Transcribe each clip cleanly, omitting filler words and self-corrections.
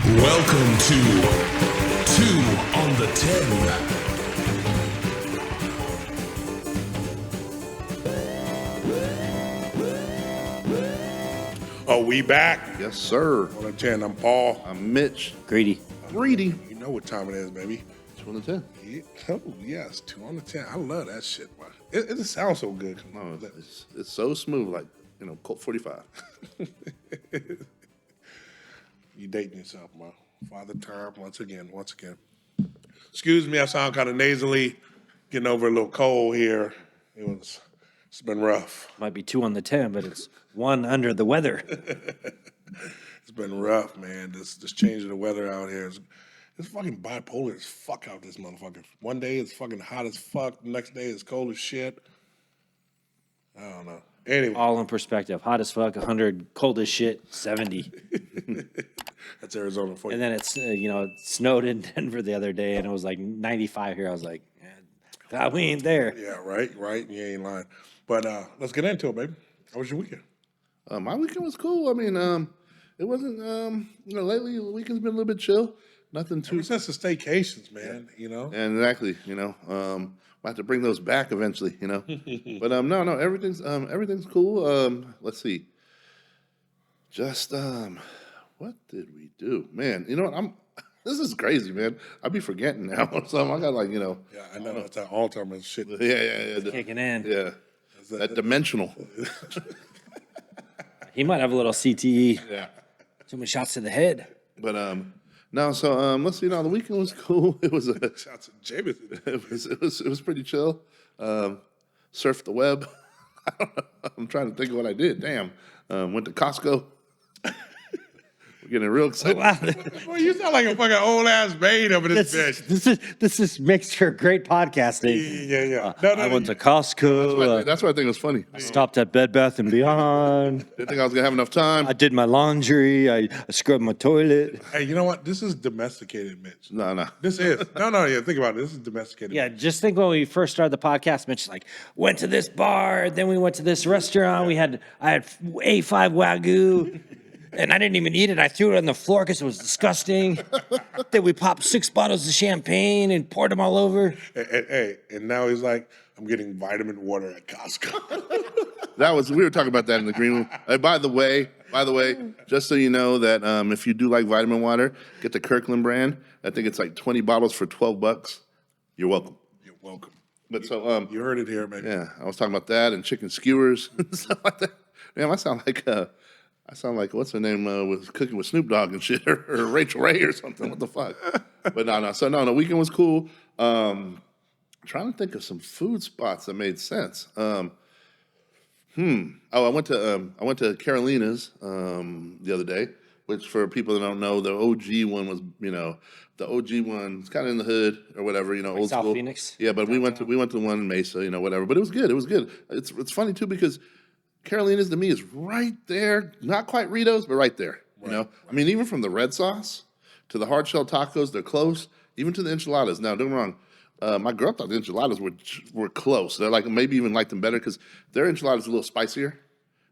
Welcome to 2 on the 10. Oh, we back? Yes, sir. On the 10, I'm Paul. I'm Mitch. Greedy. Greedy. You know what time it is, baby. 2 on the 10. Yeah. Oh, yes, 2 on the 10. I love that shit, man. It just sounds so good. No, it's so smooth, like, Colt 45. You dating yourself, man. Father Time, once again. Excuse me, I sound kind of nasally. Getting over a little cold here. It's been rough. Might be 2 on the 10, but it's 1 under the weather. It's been rough, man. This change of the weather out here is it's fucking bipolar as fuck out this motherfucker. One day it's fucking hot as fuck. The next day it's cold as shit. I don't know. Anyway. All in perspective. Hot as fuck, 100. Cold as shit, 70. That's Arizona for you. And then it's, it snowed in Denver the other day, and it was like 95 here. I was like, man, we ain't there. Yeah, right. You ain't lying. But let's get into it, baby. How was your weekend? My weekend was cool. I mean, it wasn't, lately the weekend's been a little bit chill. Nothing too. Ever since the staycations, man, And exactly, we'll have to bring those back eventually, But no, everything's cool. Let's see. Just what did we do, man? You know what? This is crazy, man. I be forgetting now. So I got Yeah, I know that's that Alzheimer's shit. Yeah. It's kicking in. Yeah. That dimensional. He might have a little CTE. Yeah. Too many shots to the head. But no, so let's see. The weekend was cool. It was Shots at Jameson. it was pretty chill. Surfed the web. I don't know. I'm trying to think of what I did. Damn. Went to Costco. We're getting real excited. Wow. Boy, you sound like a fucking old ass maid over this bitch. This makes for great podcasting. Yeah. I went to Costco. That's why I think it was funny. I stopped at Bed Bath & Beyond. Didn't think I was gonna have enough time. I did my laundry. I scrubbed my toilet. Hey, you know what? This is domesticated, Mitch. No. This is. No, yeah, think about it. This is domesticated. Yeah, just think when we first started the podcast, Mitch like went to this bar, then we went to this restaurant. I had A5 Wagyu, and I didn't even eat it. I threw it on the floor because it was disgusting. Then we popped 6 bottles of champagne and poured them all over. And now he's like, I'm getting vitamin water at Costco. We were talking about that in the green room. By the way, just so you know that if you do like vitamin water, get the Kirkland brand. I think it's like 20 bottles for $12. You're welcome. You're welcome. But so You heard it here, man. yeah, I was talking about that and chicken skewers and stuff like that. Man, I sound like what's her name was cooking with Snoop Dogg and shit, or Rachel Ray or something. What the fuck? But no. So no, the weekend was cool. Trying to think of some food spots that made sense. Oh, I went to Carolina's the other day, which for people that don't know, the OG one was the OG one. It's kind of in the hood or whatever, old South school. Phoenix? Yeah, but we went to the one in Mesa, whatever. But it was good. It's funny too because Carolina's to me is right there, not quite Ritos, but right there. I mean, even from the red sauce to the hard shell tacos, they're close. Even to the enchiladas. Now, don't get me wrong. My girl thought the enchiladas were close. They're like maybe even liked them better because their enchiladas are a little spicier.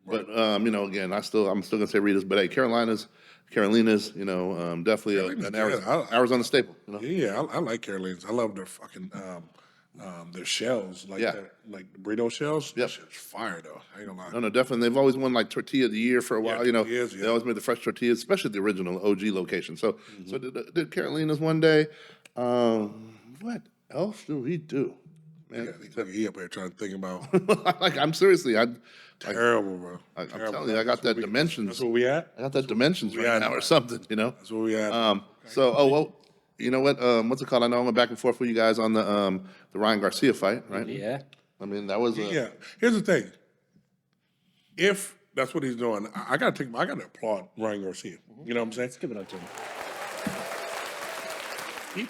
Right. But again, I'm still gonna say Ritos, but hey, Carolina's, definitely an Arizona staple. Yeah, I like Carolina's. I love their fucking their shells, like the burrito shells. Yep. That shit's fire though. I ain't gonna lie. No, definitely. They've always won like tortilla of the year for a while. Tortillas, They always made the fresh tortillas, especially the original OG location. So, so did Carolina's one day. What else do we do? Man, He up here trying to think about. like I'm seriously, Terrible, bro. I'm telling you, I got that dimensions. That's where we at. I got that dimensions right now or something. That's where we at. You know what? What's it called? I know I went back and forth with you guys on the Ryan Garcia fight, right? Yeah. I mean, that was Yeah. Here's the thing. If that's what he's doing, I gotta applaud Ryan Garcia. You know what I'm saying? Let's give it up to him.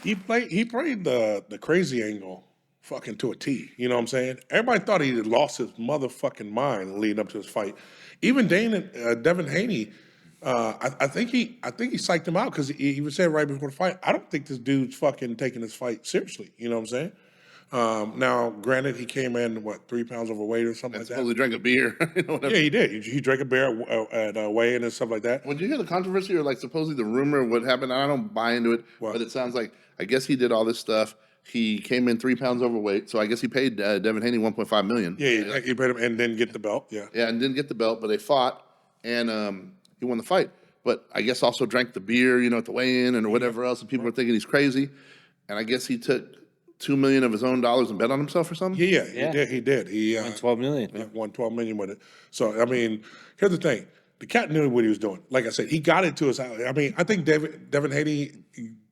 He played the crazy angle fucking to a T. You know what I'm saying? Everybody thought he had lost his motherfucking mind leading up to his fight. Even Devin Haney, I think he psyched him out because he was saying right before the fight, I don't think this dude's fucking taking this fight seriously. You know what I'm saying? Now, granted, he came in, 3 pounds overweight or something like that? Supposedly drank a beer. Whatever. Yeah, he did. He drank a beer at weigh-in and stuff like that. When you hear the controversy or like supposedly the rumor of what happened, I don't buy into it, What? but it sounds like I guess he did all this stuff. He came in 3 pounds overweight, so I guess he paid Devin Haney $1.5 million. Yeah, he paid him and didn't get the belt. Yeah. Yeah, and didn't get the belt, but they fought, and he won the fight. But I guess also drank the beer, at the weigh-in and whatever else, and people were thinking he's crazy. And I guess he took $2 million of his own dollars and bet on himself or something. Yeah, Yeah. he did. He Won $12 million. won $12 million with it. So I mean, here's the thing: the cat knew what he was doing. Like I said, he got into his. I mean, I think Devin Haney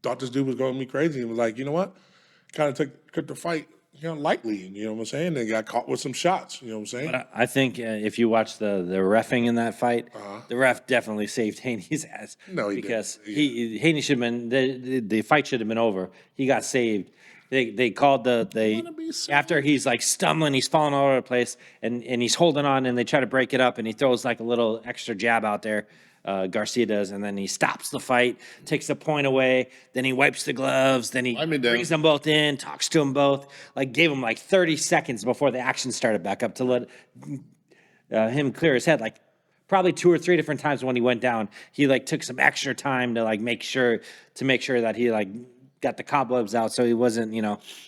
thought this dude was going to be crazy and was like, you know what? Kind of took the fight, lightly. You know what I'm saying? And got caught with some shots. You know what I'm saying? But I think if you watch the reffing in that fight, the ref definitely saved Haney's ass. No, he didn't. because Haney should have been the fight should have been over. He got saved. They called after he's like stumbling, he's falling all over the place, and he's holding on, and they try to break it up, and he throws like a little extra jab out there. Garcia does, and then he stops the fight, takes the point away, then he wipes the gloves, then he brings them both in, talks to them both, like gave him like 30 seconds before the action started back up to let him clear his head. Like probably 2 or 3 different times when he went down, he like took some extra time to like make sure that he like got the cobwebs out so he wasn't,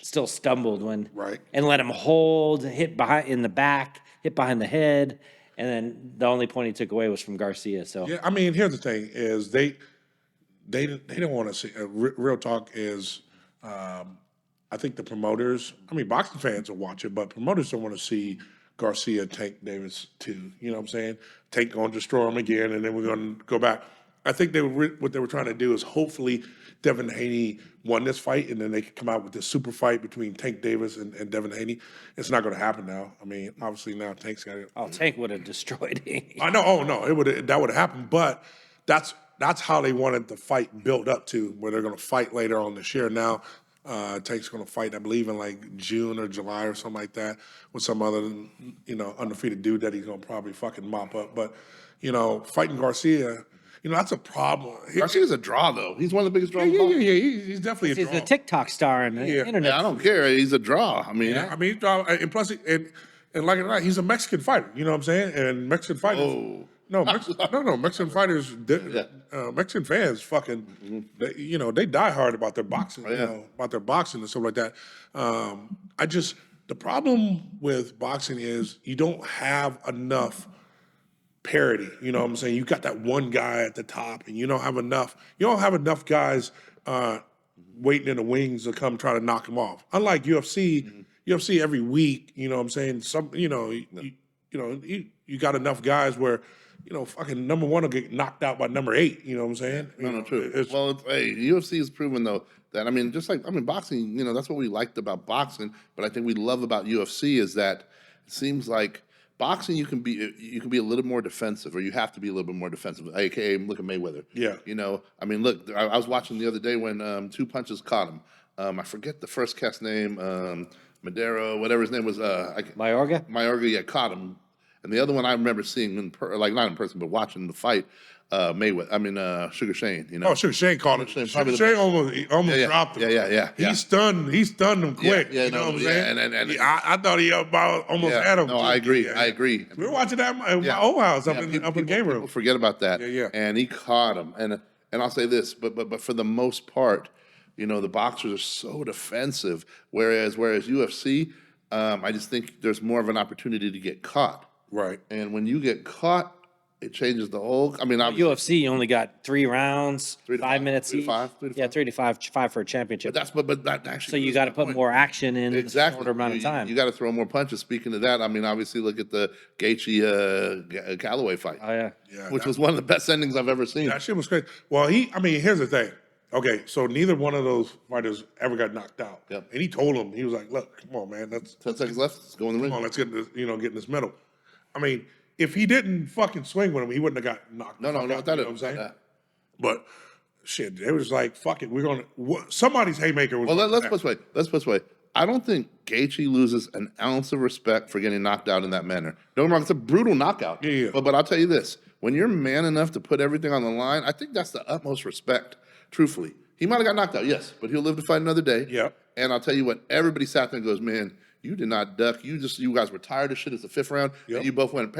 still stumbled when and let him hold, hit behind in the back, hit behind the head. And then the only point he took away was from Garcia. So yeah, I mean, here's the thing: is they don't want to see. Real talk is, I think the promoters. I mean, boxing fans will watch it, but promoters don't want to see Garcia Tank Davis too. You know what I'm saying? Tank going to destroy him again, and then we're going to go back. I think what they were trying to do is hopefully Devin Haney won this fight, and then they could come out with this super fight between Tank Davis and Devin Haney. It's not going to happen now. I mean, obviously now Tank's got it. Oh, Tank would have destroyed Haney. I know. Oh no, that would have happened. But that's how they wanted the fight built up to, where they're going to fight later on this year. Now Tank's going to fight, I believe, in like June or July or something like that with some other undefeated dude that he's going to probably fucking mop up. But fighting Garcia. That's a problem. Garcia's a draw, though. He's one of the biggest draws. Yeah. He's definitely a draw. He's a TikTok star and internet. Yeah, I don't care. He's a draw. I mean, and plus, and like it or not, he's a Mexican fighter. You know what I'm saying? And Mexican fighters. No, Mexican fighters. Mexican fans, fucking, they die hard about their boxing. About their boxing and stuff like that. The problem with boxing is you don't have enough parity. You know what I'm saying? You got that one guy at the top, and you don't have enough guys waiting in the wings to come try to knock him off. Unlike UFC, UFC every week, you know what I'm saying? You got enough guys where, fucking number 1 will get knocked out by number 8, you know what I'm saying? No, true. UFC has proven though that boxing, that's what we liked about boxing, but I think we love about UFC is that it seems like boxing, you can be a little more defensive, or you have to be a little bit more defensive. AKA, look at Mayweather. Yeah. Look, I was watching the other day when 2 punches caught him. I forget the first cat's name, Madero, whatever his name was. Mayorga? Mayorga, caught him. And the other one I remember seeing not in person, but watching the fight. Sugar Shane. Oh, Sugar Shane caught him. Sugar Shane almost dropped him. Yeah. He stunned him quick. You know what I'm saying? And I thought he about almost had him. No, I agree. I agree. We were watching that in my old house up in the game room. People forget about that. Yeah. And he caught him. And I'll say this, but for the most part, the boxers are so defensive. Whereas UFC, I just think there's more of an opportunity to get caught. Right. And when you get caught, it changes the whole. UFC, you only got 3 rounds, 5 minutes 3 to each. 5, 3 to 5. Yeah, 3 to 5 for a championship. But that actually. So you got to put more action in a shorter amount of time. You got to throw more punches. Speaking of that, obviously look at the Gaethje Callaway fight. Oh yeah. Which was one of the best endings I've ever seen. That shit was crazy. Well, here's the thing. Okay, so neither one of those fighters ever got knocked out. Yep. And he told him, he was like, "Look, come on, man. That's 10 seconds left. Let's go in the ring. Come on, let's get this, get in this medal." I mean, if he didn't fucking swing with him, he wouldn't have got knocked. No, out, I you know thought what I'm saying? But shit, it was like, fuck it, we're gonna somebody's haymaker was. Well, let's put this way. I don't think Gaethje loses an ounce of respect for getting knocked out in that manner. Don't get me wrong, it's a brutal knockout. Yeah. But I'll tell you this: when you're man enough to put everything on the line, I think that's the utmost respect. Truthfully, He might have got knocked out, yes, but he'll live to fight another day. Yep. And I'll tell you what, everybody sat there and goes, man, you did not duck. You guys were tired of shit. It's the 5th round, Yep. and you both went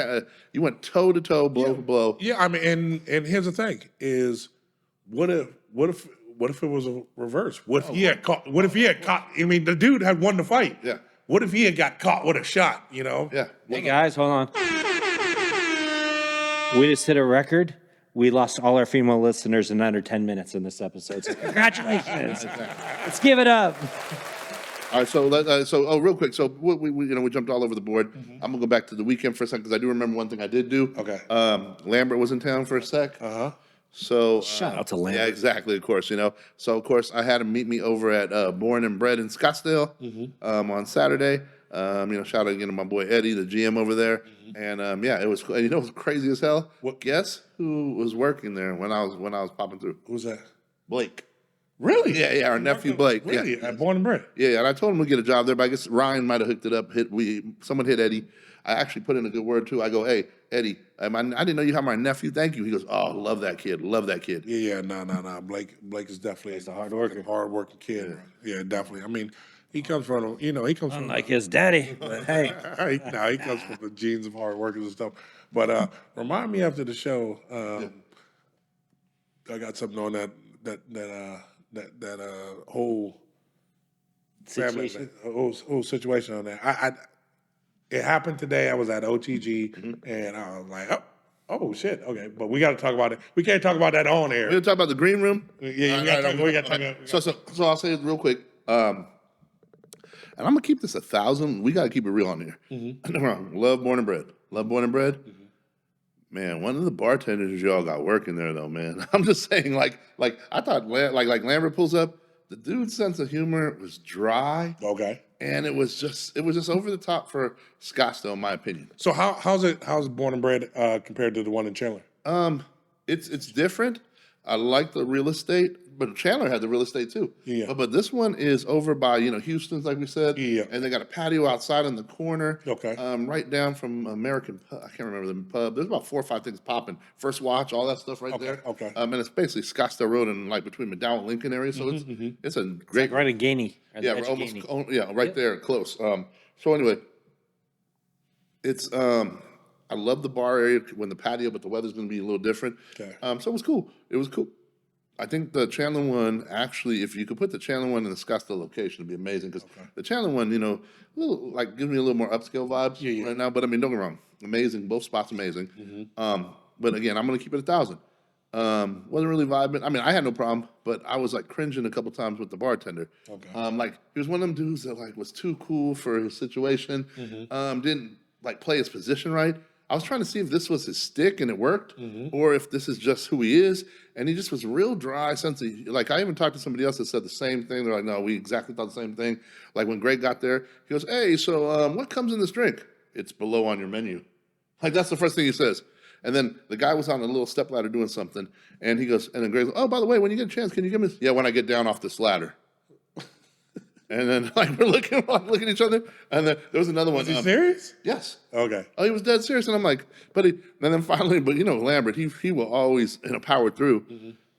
toe to toe, blow for blow. Yeah, I mean, and here's the thing: is what if it was a reverse? What if he had caught? What if he had caught? I mean, the dude had won the fight. Yeah. What if he had got caught with a shot? You know? Yeah. Hey guys, hold on. We just hit a record. We lost all our female listeners in under 10 minutes in this episode. So congratulations. Let's give it up. All right, so real quick, so we jumped all over the board. I'm gonna go back to the weekend for a second because I do remember one thing I did do. Okay. Lambert was in town for a sec. So Shout out to Lambert. Yeah, exactly. Of course, So of course, I had him meet me over at Born and Bred in Scottsdale on Saturday. Shout out again to my boy Eddie, the GM over there. And it was. It was crazy as hell. Guess who was working there when I was popping through? Who's that? Blake. Really? Yeah, our nephew Blake. Really? Yeah. At Born and Bred. Yeah, and I told him to get a job there, but I guess Ryan might have hooked it up. Someone hit Eddie. I actually put in a good word too. I go, hey, Eddie, I didn't know you had my nephew. Thank you. He goes, oh, love that kid. Yeah, no. Blake is definitely a hard-working kid. Yeah, definitely. I mean, he comes from, he comes from Like his daddy, but hey. he comes from the genes of hard workers and stuff. But remind me after the show. I got something on that whole Situation. whole situation on that. It happened today. I was at OTG and I was like, oh shit, okay. But we got to talk about it. We can't talk about that on air. We're gonna talk about the green room. Yeah, we got to talk about. So I'll say it real quick. And I'm gonna keep this 1,000. We gotta keep it real on here. No wrong. Love Born and Bred. Man, one of the bartenders y'all got working there though, man. I'm just saying, like I thought, like Lambert pulls up. The dude's sense of humor was dry. Okay. And it was just over the top for Scottsdale, in my opinion. So how's Born and Bred compared to the one in Chandler? It's different. I like the real estate, but Chandler had the real estate too. Yeah. But this one is over by Houston's, like we said. Yeah. And they got a patio outside in the corner. Okay. Right down from American Pub. I can't remember the pub. There's about 4 or 5 things popping. First Watch, all that stuff right there. Okay. And it's basically Scottsdale Road and like between McDowell and Lincoln area. So it's a great. Right at Gainey. Yeah, we're almost. Right there, close. So anyway, it's. I love the bar area when the patio, but the weather's going to be a little different. Okay. So it was cool. I think the Chandler one, actually, if you could put the Chandler one in the Scottsdale location, it'd be amazing. Because the Chandler one, gives me a little more upscale vibes right now. But I mean, don't get me wrong, amazing. Both spots amazing. But again, I'm going to keep it 1,000. Wasn't really vibing. I mean, I had no problem, but I was like cringing a couple times with the bartender. Okay. He was one of them dudes that was too cool for his situation. Didn't play his position right. I was trying to see if this was his stick and it worked, or if this is just who he is. And he just was real dry, sense of, I even talked to somebody else that said the same thing. They're like, no, we exactly thought the same thing. Like when Greg got there, he goes, hey, so what comes in this drink? It's below on your menu. That's the first thing he says. And then the guy was on a little stepladder doing something, and he goes, and then Greg goes, oh, by the way, when you get a chance, can you give me this? Yeah, when I get down off this ladder. And then we're looking at each other, and then there was another one. Was he serious? Yes. Okay. Oh, he was dead serious, and I'm like, and then finally, Lambert, he will always power through,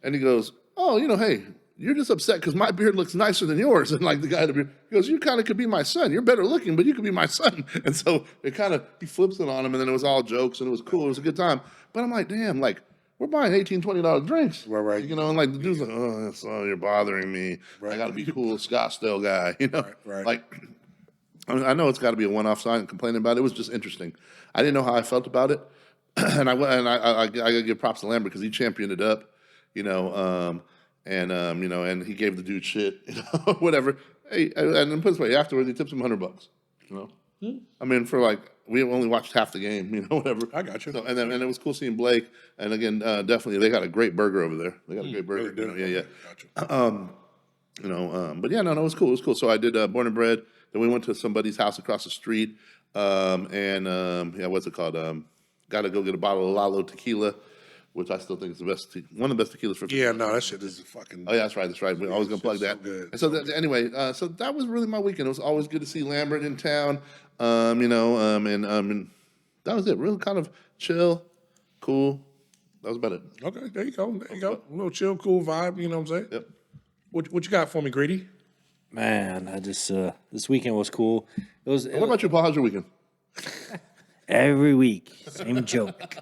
and he goes, oh, hey, you're just upset because my beard looks nicer than yours, and the guy he goes, you kind of could be my son. You're better looking, but you could be my son, and so he flips it on him, and then it was all jokes, and it was cool, it was a good time, but I'm like, damn, we're buying $18, $20 drinks. Right. And the dude's like, oh, you're bothering me. Right. I got to be cool Scottsdale guy, Right. I know it's got to be a one-off sign. Complaining about it was just interesting. I didn't know how I felt about it, and I got to give props to Lambert because he championed it up, and he gave the dude shit, whatever. Hey, and then put it this way, afterwards he tips him $100, I mean, for we only watched half the game, whatever. I got you. So, and it was cool seeing Blake. And again, definitely, they got a great burger over there. They got a great burger. Yeah. Got you. But yeah, no, it was cool. It was cool. So I did Born and Bred. Then we went to somebody's house across the street. What's it called? Got to go get a bottle of Lalo tequila, which I still think is the best, one of the best tequilas for. Yeah, no, that shit is fucking. Oh yeah, that's right. We're always gonna plug that. So good. And so anyway, so that was really my weekend. It was always good to see Lambert in town. And that was it. Real kind of chill, cool. That was about it. Okay, there you go. A little chill, cool vibe. You know what I'm saying? Yep. What you got for me, Greedy? Man, I just this weekend was cool. It What about you, Paul? How's your weekend? every week, same joke.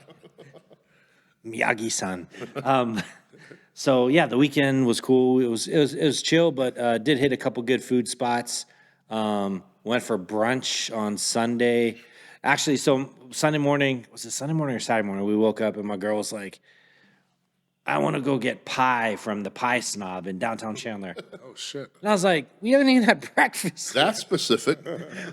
Miyagi-san. So yeah, the weekend was cool. It was chill, but did hit a couple good food spots. Went for brunch on Sunday. Actually, so Sunday morning, was it Sunday morning or Saturday morning? We woke up and my girl was like, I want to go get pie from the Pie Snob in downtown Chandler. Oh shit! And I was like, we haven't even had breakfast. That's specific.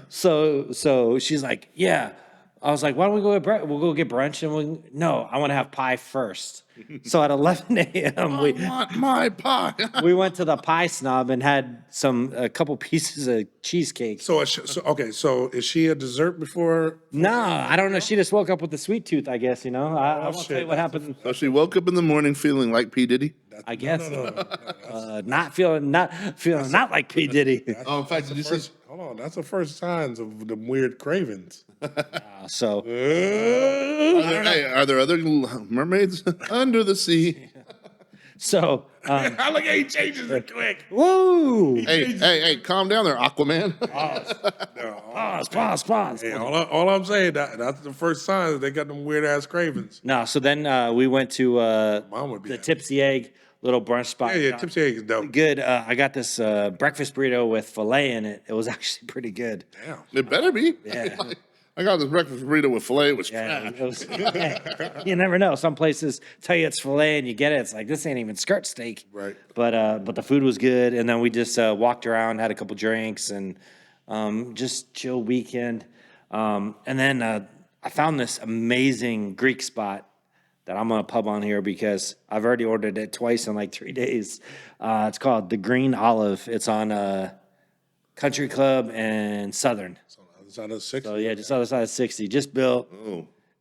So she's like, yeah. I was like, why don't we go get we'll go get brunch and no, I want to have pie first. So at 11 a.m. I want my pie. we went to the Pie Snob and had a couple pieces of cheesecake. So is she a dessert before? No, I don't know. She just woke up with the sweet tooth, I guess, I won't tell shit. you what happened. So she woke up in the morning feeling like P. Diddy? I guess. Not feeling not like P. Diddy. Oh, in fact, did you see? Hold on, that's the first signs of the weird cravings. So Are there other mermaids under the sea? so I look, he changes it quick. woo. Hey, calm down there, Aquaman. Pause. Hey, all I'm saying that's the first sign that they got them weird ass cravings. No, so then we went to Mom would be the happy. Tipsy Egg little brunch spot. Yeah, Tipsy Egg is dope. Good. I got this breakfast burrito with filet in it. It was actually pretty good. Damn. It better be. Yeah. I got this breakfast burrito with filet. It was Yeah, trash. it was, you never know. Some places tell you it's filet and you get it. It's like, this ain't even skirt steak. Right. But the food was good. And then we just walked around, had a couple drinks, and just chill weekend. And then I found this amazing Greek spot that I'm going to pub on here because I've already ordered it twice in like 3 days. It's called The Green Olive. It's on Country Club and Southern. It's on the 6th. So yeah, just other side of 60. Just built.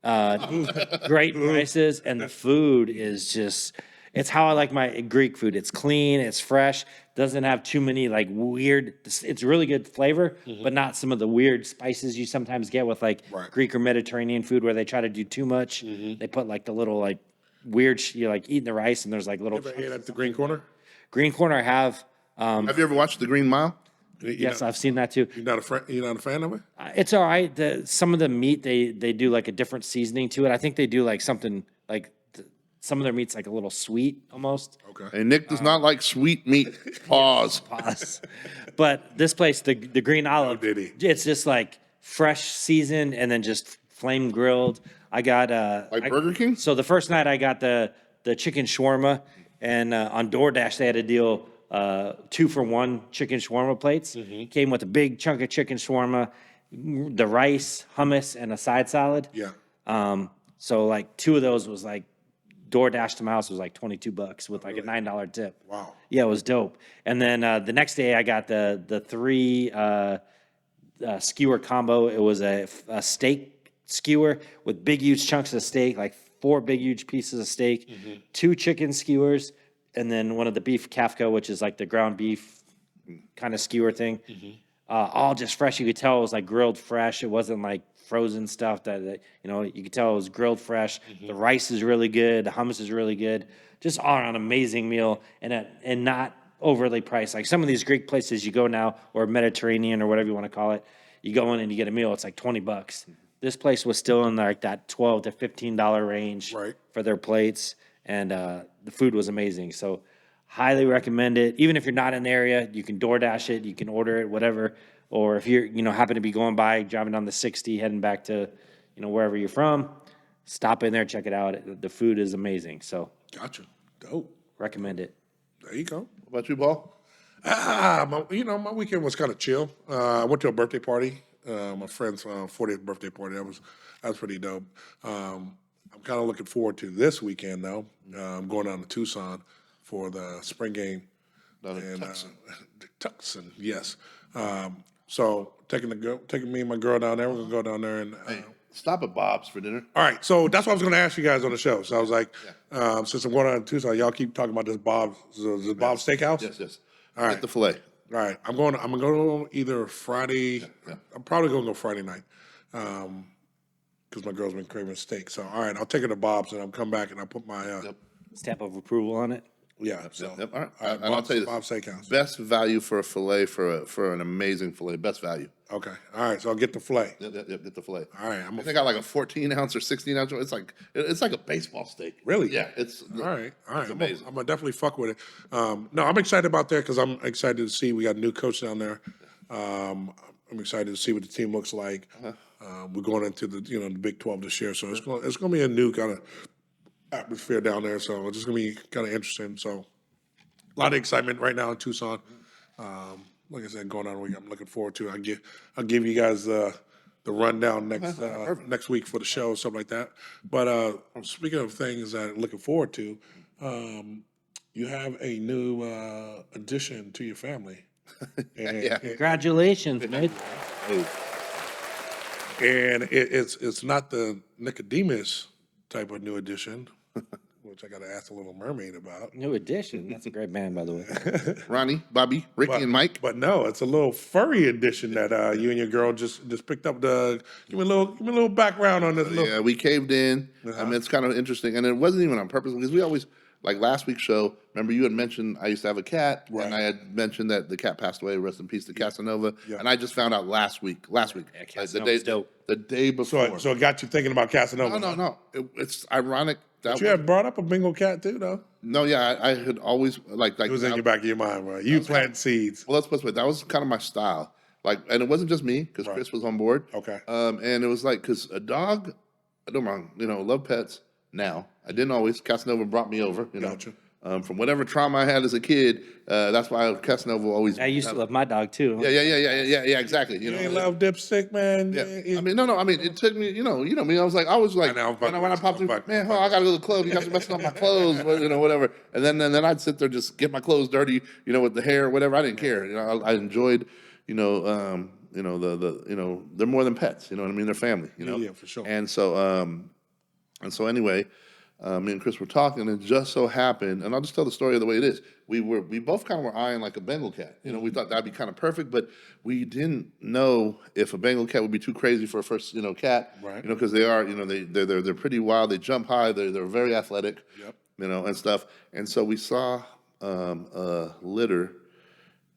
Oh. Great prices, and the food is it's how I like my Greek food. It's clean, it's fresh, doesn't have too many like weird, it's really good flavor, but not some of the weird spices you sometimes get with like Right. Greek or Mediterranean food where they try to do too much. They put like the little like weird, you're like eating the rice and there's like little Ever ate at the Green Corner? Green Corner I have. Have you ever watched The Green Mile? Yes, I've seen that too. You're not a fan of it? It's all right. Some of the meat they do like a different seasoning to it. I think they do like something like some of their meat's like a little sweet almost. Okay. And Nick does not like sweet meat. Pause. Pause. But this place, the Green Olive, did he? it's just like fresh seasoned and then just flame grilled. I got Like Burger King? So the first night I got the chicken shawarma, and on DoorDash they had a deal 2-for-1 chicken shawarma plates. Came with a big chunk of chicken shawarma, the rice, hummus, and a side salad. Yeah. So like 2 of those was like DoorDash to my house was like $22 with like a $9 tip. Wow. Yeah, it was dope. And then the next day I got the 3 skewer combo. It was a steak skewer with big huge chunks of steak, like 4 big huge pieces of steak, 2 chicken skewers, and then one of the beef kafka, which is like the ground beef kind of skewer thing. All just fresh. You could tell it was like grilled fresh. It wasn't like frozen stuff that you could tell it was grilled fresh. The rice is really good. The hummus is really good. Just all around amazing meal and not overly priced. Like some of these Greek places you go now, or Mediterranean or whatever you want to call it, you go in and you get a meal. It's like $20. This place was still in like that $12 to $15 range Right. for their plates, and the food was amazing. So highly recommend it. Even if you're not in the area, you can DoorDash it, you can order it, whatever. Or if you're happen to be going by, driving down the 60, heading back to wherever you're from, stop in there, check it out. The food is amazing. So Gotcha. Dope. recommend it. There you go. What about you, Paul? My weekend was kind of chill. I went to a birthday party, my friend's 40th birthday party. That was pretty dope. I'm kind of looking forward to this weekend though. I'm going down to Tucson for the spring game. Down in And Tucson. Tucson, yes. So taking me and my girl down there. We're gonna go down there and. Stop at Bob's for dinner. All right, so that's what I was going to ask you guys on the show. So I was like, since I'm going on to Tucson, y'all keep talking about this Bob's Steakhouse. Yes. All right. Get the filet. All right, I'm going to go either Friday. I'm probably going to go Friday night because my girl's been craving steak. So all right, I'll take her to Bob's and I'll come back and I'll put my Stamp of approval on it. Yeah. So, Yep. All right. All right, And I'll tell you Bob's this: Steakhouse. best value for a fillet for an amazing fillet. Best value. Okay. All right. So I'll get the filet. Yep. Get the fillet. All right. They got like a 14-ounce or 16-ounce. It's like a baseball steak. Really? Yeah. It's All right. It's amazing. I'm gonna definitely fuck with it. No, I'm excited about that because I'm excited to see we got a new coach down there. I'm excited to see what the team looks like. We're going into the the Big 12 this year, so it's gonna be a new kind of atmosphere down there. So it's just gonna be kind of interesting. So a lot of excitement right now in Tucson. Like I said, going on a week, I'm looking forward to. I'll give you guys the rundown next week for the show, something like that. But speaking of things that I'm looking forward to, you have a new addition to your family. And, Congratulations, mate. and it's not the Nicodemus type of new addition, which I got to ask the Little Mermaid about. New addition. That's a great band, by the way. Ronnie, Bobby, Ricky, and Mike. But no, it's a little furry edition that you and your girl just picked up. Give me a little background on this. Yeah, we caved in. I mean, it's kind of interesting, and it wasn't even on purpose because we always, like last week's show. Remember, you had mentioned I used to have a cat, Right. and I had mentioned that the cat passed away. Rest in peace to Casanova. Yeah. And I just found out last week, Casanova's dope. the day before. So it got you thinking about Casanova. No. It's ironic that You had brought up a Bengal cat too, though. no, yeah, I had always like It was in your back of your mind, bro. You plant seeds. Well, let's put it this way. That was kind of my style. Like, and it wasn't just me because Chris was on board. Okay. And it was like because a dog, I don't mind, love pets. Now I didn't always. Casanova brought me over. Gotcha. From whatever trauma I had as a kid, that's why Casanova always. I used to love my dog too. Yeah, exactly. You ain't love Dipstick, man. Yeah. I mean, no. I mean, it took me. You know me. I was like, when I popped in, man, I got to go to the club. You guys are messing up my clothes, whatever. And then I'd sit there just get my clothes dirty, with the hair, whatever. I didn't care. I enjoyed, they're more than pets. You know what I mean? They're family. Yeah, for sure. And so anyway. Me and Chris were talking, and it just so happened, and I'll just tell the story the way it is. We both kind of were eyeing like a Bengal cat. We thought that'd be kind of perfect, but we didn't know if a Bengal cat would be too crazy for a first, cat. Right. Because they are, they're pretty wild. They jump high. They're very athletic. Yep. And stuff. And so we saw a litter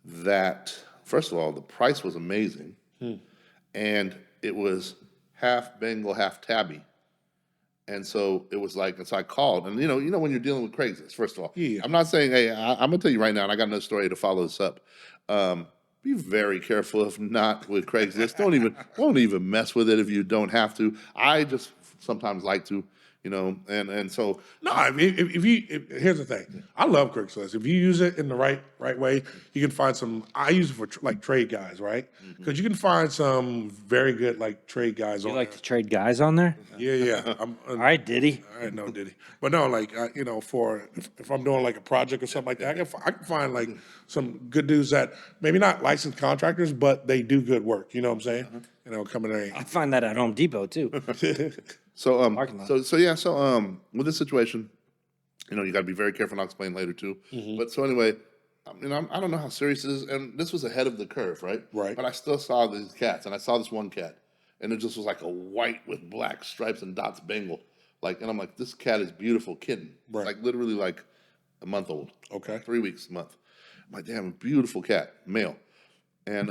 that, first of all, the price was amazing, and it was half Bengal, half tabby. And so it was like, and so I called, and when you're dealing with Craigslist, first of all, Yeah. I'm not saying, hey, I'm gonna tell you right now, and I got another story to follow this up. Be very careful if not with Craigslist. Don't even mess with it if you don't have to. I just sometimes like to, and so No, I mean, here's the thing. I love Craigslist. If you use it in the right way, you can find some. I use it for like trade guys, right? Because you can find some very good like trade guys You on like to trade guys on there? there. Yeah. All right, Diddy. All right, no, did he? But no, like for if I'm doing like a project or something like that, I can find like some good dudes that maybe not licensed contractors, but they do good work. You know what I'm saying? Coming in. I find that at Home Depot too. So Parking lot. with this situation, you got to be very careful. And I'll explain later too. But so anyway, I don't know how serious it is, and this was ahead of the curve, right? Right. But I still saw these cats, and I saw this one cat, and it just was like a white with black stripes and dots Bengal, and I'm like, this cat is beautiful kitten. Right. It's like literally like a month old. Okay. 3 weeks, a month. I'm like, damn, beautiful cat, male, and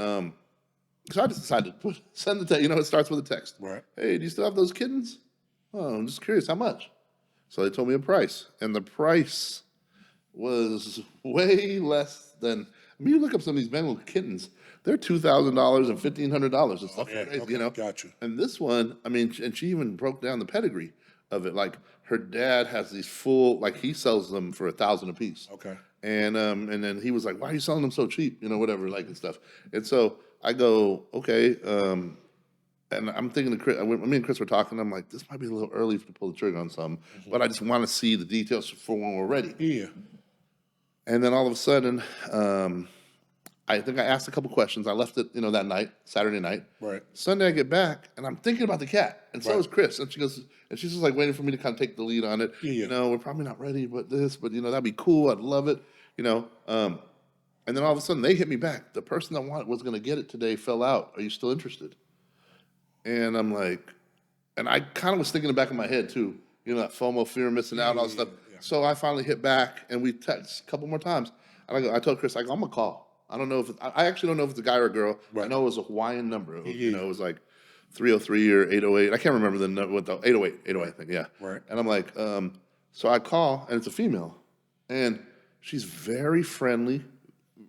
so I just decided to send the text. It starts with a text. Right. Hey, do you still have those kittens? Oh, I'm just curious, how much? So they told me a price, and the price was way less than. I mean, you look up some of these Bengal kittens; they're $2,000 and $1,500 and stuff crazy, okay, gotcha. And this one, I mean, and she even broke down the pedigree of it. Like her dad has these full, like he sells them for $1,000 a piece. Okay. And then he was like, "Why are you selling them so cheap?" Whatever, and stuff. And so I go, okay. And I'm thinking to Chris, me and Chris were talking. I'm like, this might be a little early to pull the trigger on something, but I just want to see the details for when we're ready. Yeah. And then all of a sudden, I think I asked a couple questions. I left it, that night, Saturday night. Right. Sunday I get back and I'm thinking about the cat, and so is Chris. And she goes, and she's just like waiting for me to kind of take the lead on it. Yeah. We're probably not ready, but that'd be cool. I'd love it. And then all of a sudden they hit me back. The person that was going to get it today fell out. Are you still interested? And I'm like, and I kind of was thinking in the back of my head too, that FOMO, fear of missing out, all that stuff. So I finally hit back, and we text a couple more times. And I told Chris, I'm gonna call. I don't know if I actually don't know if it's a guy or a girl. Right. I know it was a Hawaiian number. It was, it was like 303 or 808. I can't remember the number. What the 808 thing. Yeah. Right. And I'm like, so I call, and it's a female, and she's very friendly.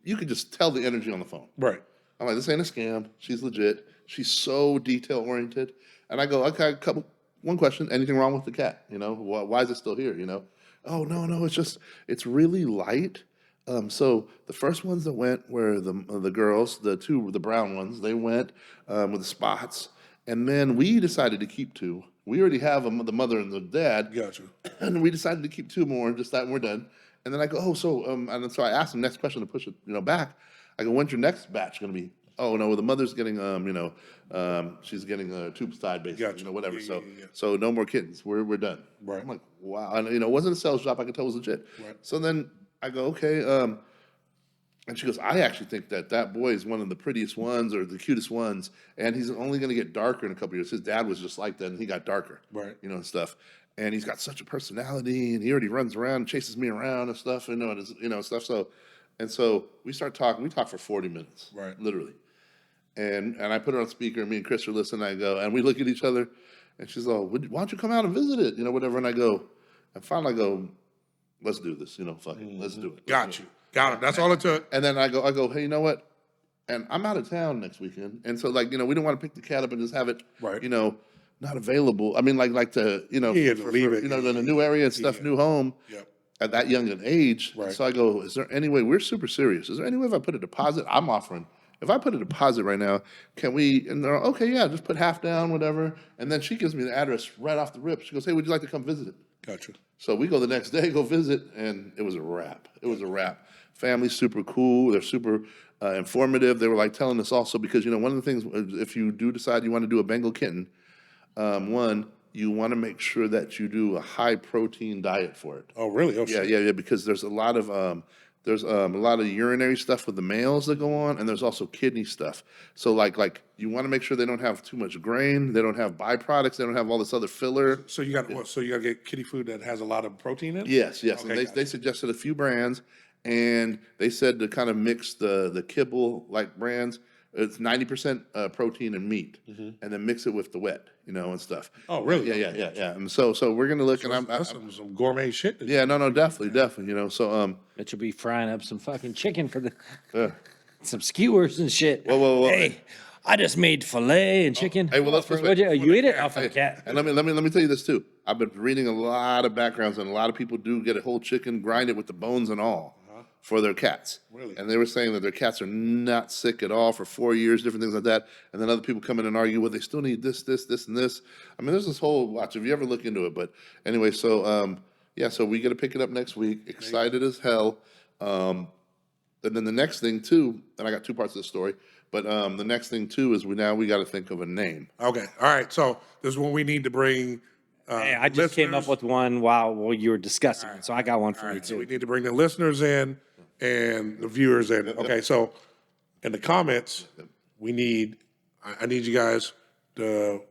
You could just tell the energy on the phone. Right. I'm like, this ain't a scam. She's legit. She's so detail oriented. And I go, okay, one question. Anything wrong with the cat? Why is it still here? Oh, no, it's really light. So the first ones that went were the girls, the brown ones. They went with the spots, and then we decided to keep 2. We already have the mother and the dad. Gotcha. And we decided to keep 2 more, just that, and we're done. And then I go, and so I asked him next question to push it, back. I go, when's your next batch going to be? Oh no, the mother's getting, she's getting a tube side basically, Gotcha. whatever. Yeah. So no more kittens. We're done. Right. I'm like, wow, and it wasn't a sales job. I could tell it was legit. Right. So then I go, okay, and she goes, I actually think that boy is one of the prettiest ones or the cutest ones, and he's only going to get darker in a couple years. His dad was just like that, and he got darker. Right. And stuff. And he's got such a personality, and he already runs around, chases me around and stuff, and stuff. So we start talking. We talk for 40 minutes, Right. literally. And I put her on speaker, and me and Chris are listening. I go, and we look at each other, and she's like, why don't you come out and visit it, whatever. And finally I go, let's do this, fuck it, let's do it. Got it. That's all it took. And then I go, hey, you know what? And I'm out of town next weekend, and so we don't want to pick the cat up and just have it, Right. Not available. I mean, like to, leave it. in a new area and stuff, new home. Yep. At that young an age. Right. So I go, is there any way, we're super serious. Is there any way if I put a deposit, I'm offering, if I put a deposit right now, can we, and they're okay, yeah, just put half down, whatever. And then she gives me the address right off the rip. She goes, hey, would you like to come visit it? Gotcha. So we go the next day, go visit, and it was a wrap. It was a wrap. Family's super cool. They're super informative. They were like telling us also, because, one of the things, if you do decide you want to do a Bengal kitten, one, you want to make sure that you do a high protein diet for it. Oh, really? Oh, shit. Yeah, because there's a lot of urinary stuff with the males that go on, and there's also kidney stuff. So like you want to make sure they don't have too much grain, they don't have byproducts, they don't have all this other filler. So you got to get kitty food that has a lot of protein in it? Yes. Okay, And they suggested a few brands, and they said to kind of mix the kibble like brands. It's 90% protein and meat, and then mix it with the wet, and stuff. Oh, really? Yeah. And so we're gonna look, and That's some gourmet shit. yeah, no, definitely. So Mitch will be frying up some fucking chicken for some skewers and shit. Whoa. Hey, I just made filet and chicken. Hey, well, let's for, you ate it off of the cat. And let me tell you this too. I've been reading a lot of backgrounds, and a lot of people do get a whole chicken, grind it with the bones and all for their cats. Really? And they were saying that their cats are not sick at all for 4 years, different things like that. And then other people come in and argue, well, they still need this, and this. I mean, there's this whole watch if you ever look into it. But anyway, so so we got to pick it up next week. Excited as hell. And then the next thing too, and I got 2 parts of the story. But the next thing too is we got to think of a name. Okay. All right. So this is when we need to bring. Hey, I just came up with one while you were discussing it, so I got one for you So too. we need to bring the listeners in and the viewers in. Okay. So in the comments, we need. I need you guys to.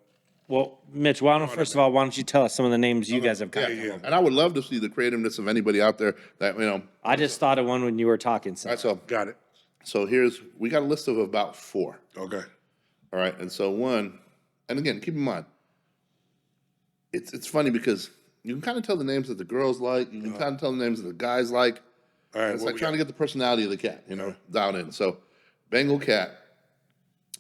Well, Mitch, why don't you tell us some of the names you guys have got? And I would love to see the creativeness of anybody out there that I just thought of one when you were talking. So. All right, so Got it. So we got a list of about 4. Okay. All right, and so one, and again, keep in mind, it's funny because you can kind of tell the names that the girls like, you can kind of tell the names that the guys like. All right. It's like trying to get the personality of the cat, down in. So, Bengal Cat.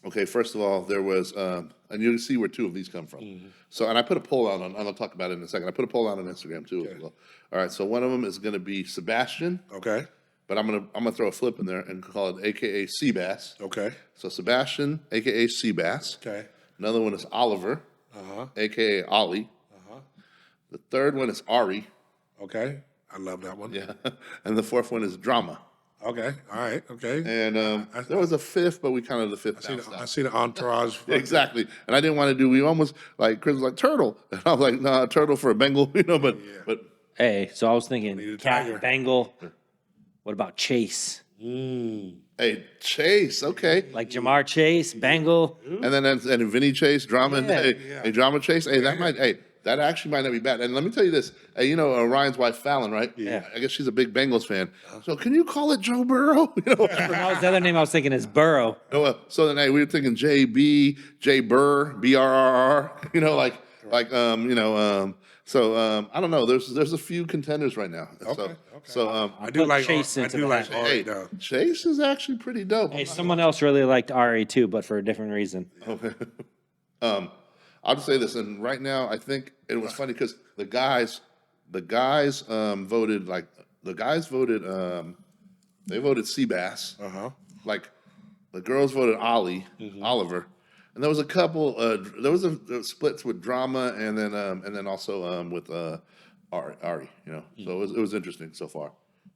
Okay, first of all, there was, and you can see where 2 of these come from. So, and I put a poll out and I'll talk about it in a second. I put a poll out on Instagram too as well. All right, so one of them is going to be Sebastian, Okay. but I'm gonna throw a flip in there and call it AKA Seabass. Okay. So Sebastian, AKA Seabass. Okay. Another one is Oliver, AKA Ollie. The third one is Ari. Okay. I love that one. Yeah, and the 4th one is Drama. Okay. All right. Okay. And there was a 5th, but we counted the 5th. I see the entourage. Exactly. And I didn't want to do, we almost, like, Chris was like, Turtle. And I was like, nah, Turtle for a Bengal, but Hey, so I was thinking a cat, tiger. Bengal. What about Chase? hey, Chase, okay. Like Jamar Chase, Bengal. And then Vinny Chase, Drama, Yeah. hey, Drama Chase. Hey, that might, hey, That actually might not be bad. And let me tell you this. You know, Ryan's wife, Fallon, right? Yeah. I guess she's a big Bengals fan. So can you call it Joe Burrow? You know? That was the other name I was thinking is Burrow. So then hey, we were thinking JB, J Burr, BRRR, you know, I don't know. There's a few contenders right now. I do like Chase I into do the like hat. Ari Hey, though. Chase is actually pretty dope. Hey, someone else really liked Ari too, but for a different reason. I'll just say this, and right now I think it was funny because the guys voted they voted Seabass. Like the girls voted Oliver, and there was a couple. There was a splits with Drama, and then also with Ari. You know, so it was interesting so far.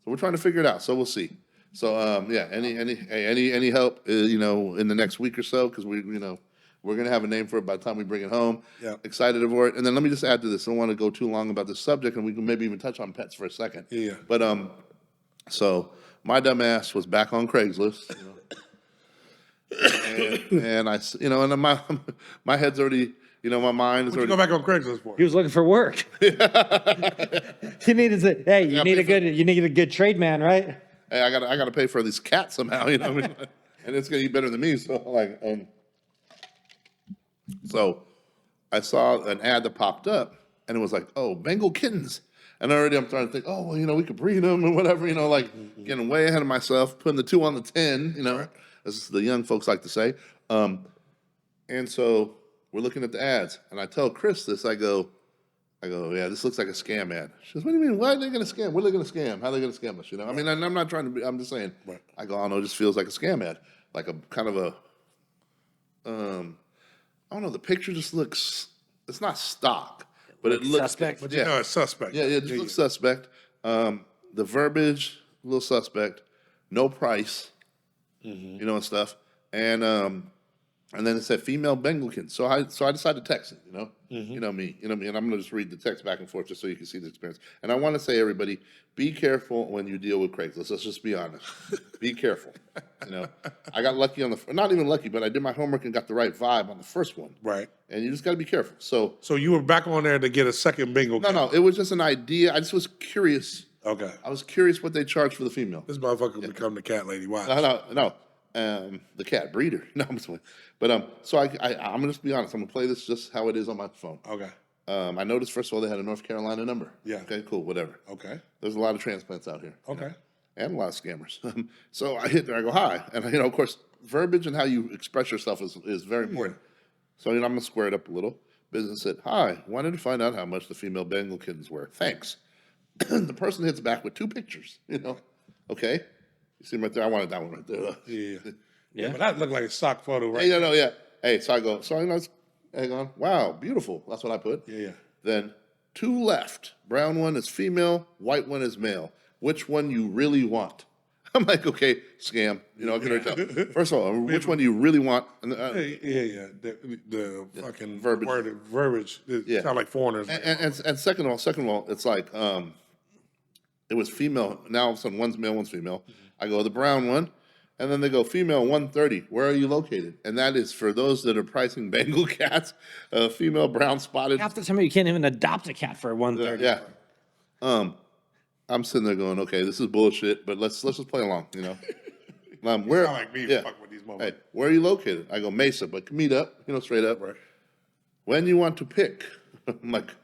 So we're trying to figure it out. So we'll see. So yeah, any help you know in the next week or so because we're gonna have a name for it by the time we bring it home. Yeah. Excited for it. And then let me just add to this. I don't want to go too long about this subject, and we can maybe even touch on pets for a second. Yeah. But so my dumb ass was back on Craigslist. And I, and my head's already, my mind is What you already. go back on Craigslist for? He was looking for work. You need a good trade man, right? Hey, I gotta pay for this cat somehow, you know what I mean? And it's gonna eat better than me, so so I saw an ad that popped up, and it was like, oh, Bengal kittens. And already I'm trying to think, oh, well, we could breed them and whatever, getting way ahead of myself, putting the 2 on the 10, as the young folks like to say. And so we're looking at the ads, and I tell Chris this, I go, yeah, this looks like a scam ad. She goes, what do you mean? Why are they going to scam? What are they going to scam? How are they going to scam us? I mean, I'm not trying to be, I'm just saying. Right. I go, I don't know, it just feels like a scam ad. Like a kind of a, I don't know, the picture just looks, it's not stock, but it looks. Suspect? But you know it's suspect. Yeah, it just looks suspect. The verbiage, a little suspect. No price, and stuff. And then it said female Bengalkin. So I decided to text it, You know me, and I'm going to just read the text back and forth just so you can see the experience. And I want to say, everybody, be careful when you deal with Craigslist. Let's just be honest. Be careful. I got lucky on not even lucky, but I did my homework and got the right vibe on the first one. Right. And you just got to be careful. So you were back on there to get a second bingo. no, it was just an idea. I just was curious. Okay. I was curious what they charge for the female. This motherfucker will become the cat lady. Watch. No. The cat breeder. No, I'm just playing. But so I'm gonna just be honest. I'm gonna play this just how it is on my phone. Okay. I noticed first of all they had a North Carolina number. Yeah. Okay. Cool. Whatever. Okay. There's a lot of transplants out here. Okay. And a lot of scammers. So I hit there. I go hi, and of course, verbiage and how you express yourself is very important. So I'm gonna square it up a little. Business said, "Hi, wanted to find out how much the female Bengal kittens were. Thanks." The person hits back with 2 pictures. Okay. You see them right there? I wanted that one right there. Yeah. But that looked like a stock photo, right? Hey, no, yeah. Hey, so I go, hang on. Wow, beautiful. That's what I put. Yeah. Then 2 left. Brown one is female, white one is male. Which one you really want? I'm like, okay, scam. I can already tell. First of all, which one do you really want? And, Yeah. The fucking verbiage. verbiage. It sound like foreigners. and second of all, it's like it was female. Now all of a sudden, one's male, one's female. I go the brown one. And then they go, female 130, where are you located? And that is for those that are pricing Bengal cats, female brown spotted. Half the time you can't even adopt a cat for 130. Yeah. I'm sitting there going, okay, this is bullshit, but let's just play along, Where, Sound like me fuck with these motherfuckers. hey, where are you located? I go, Mesa, but meet up, straight up. Right. When you want to pick? I'm like,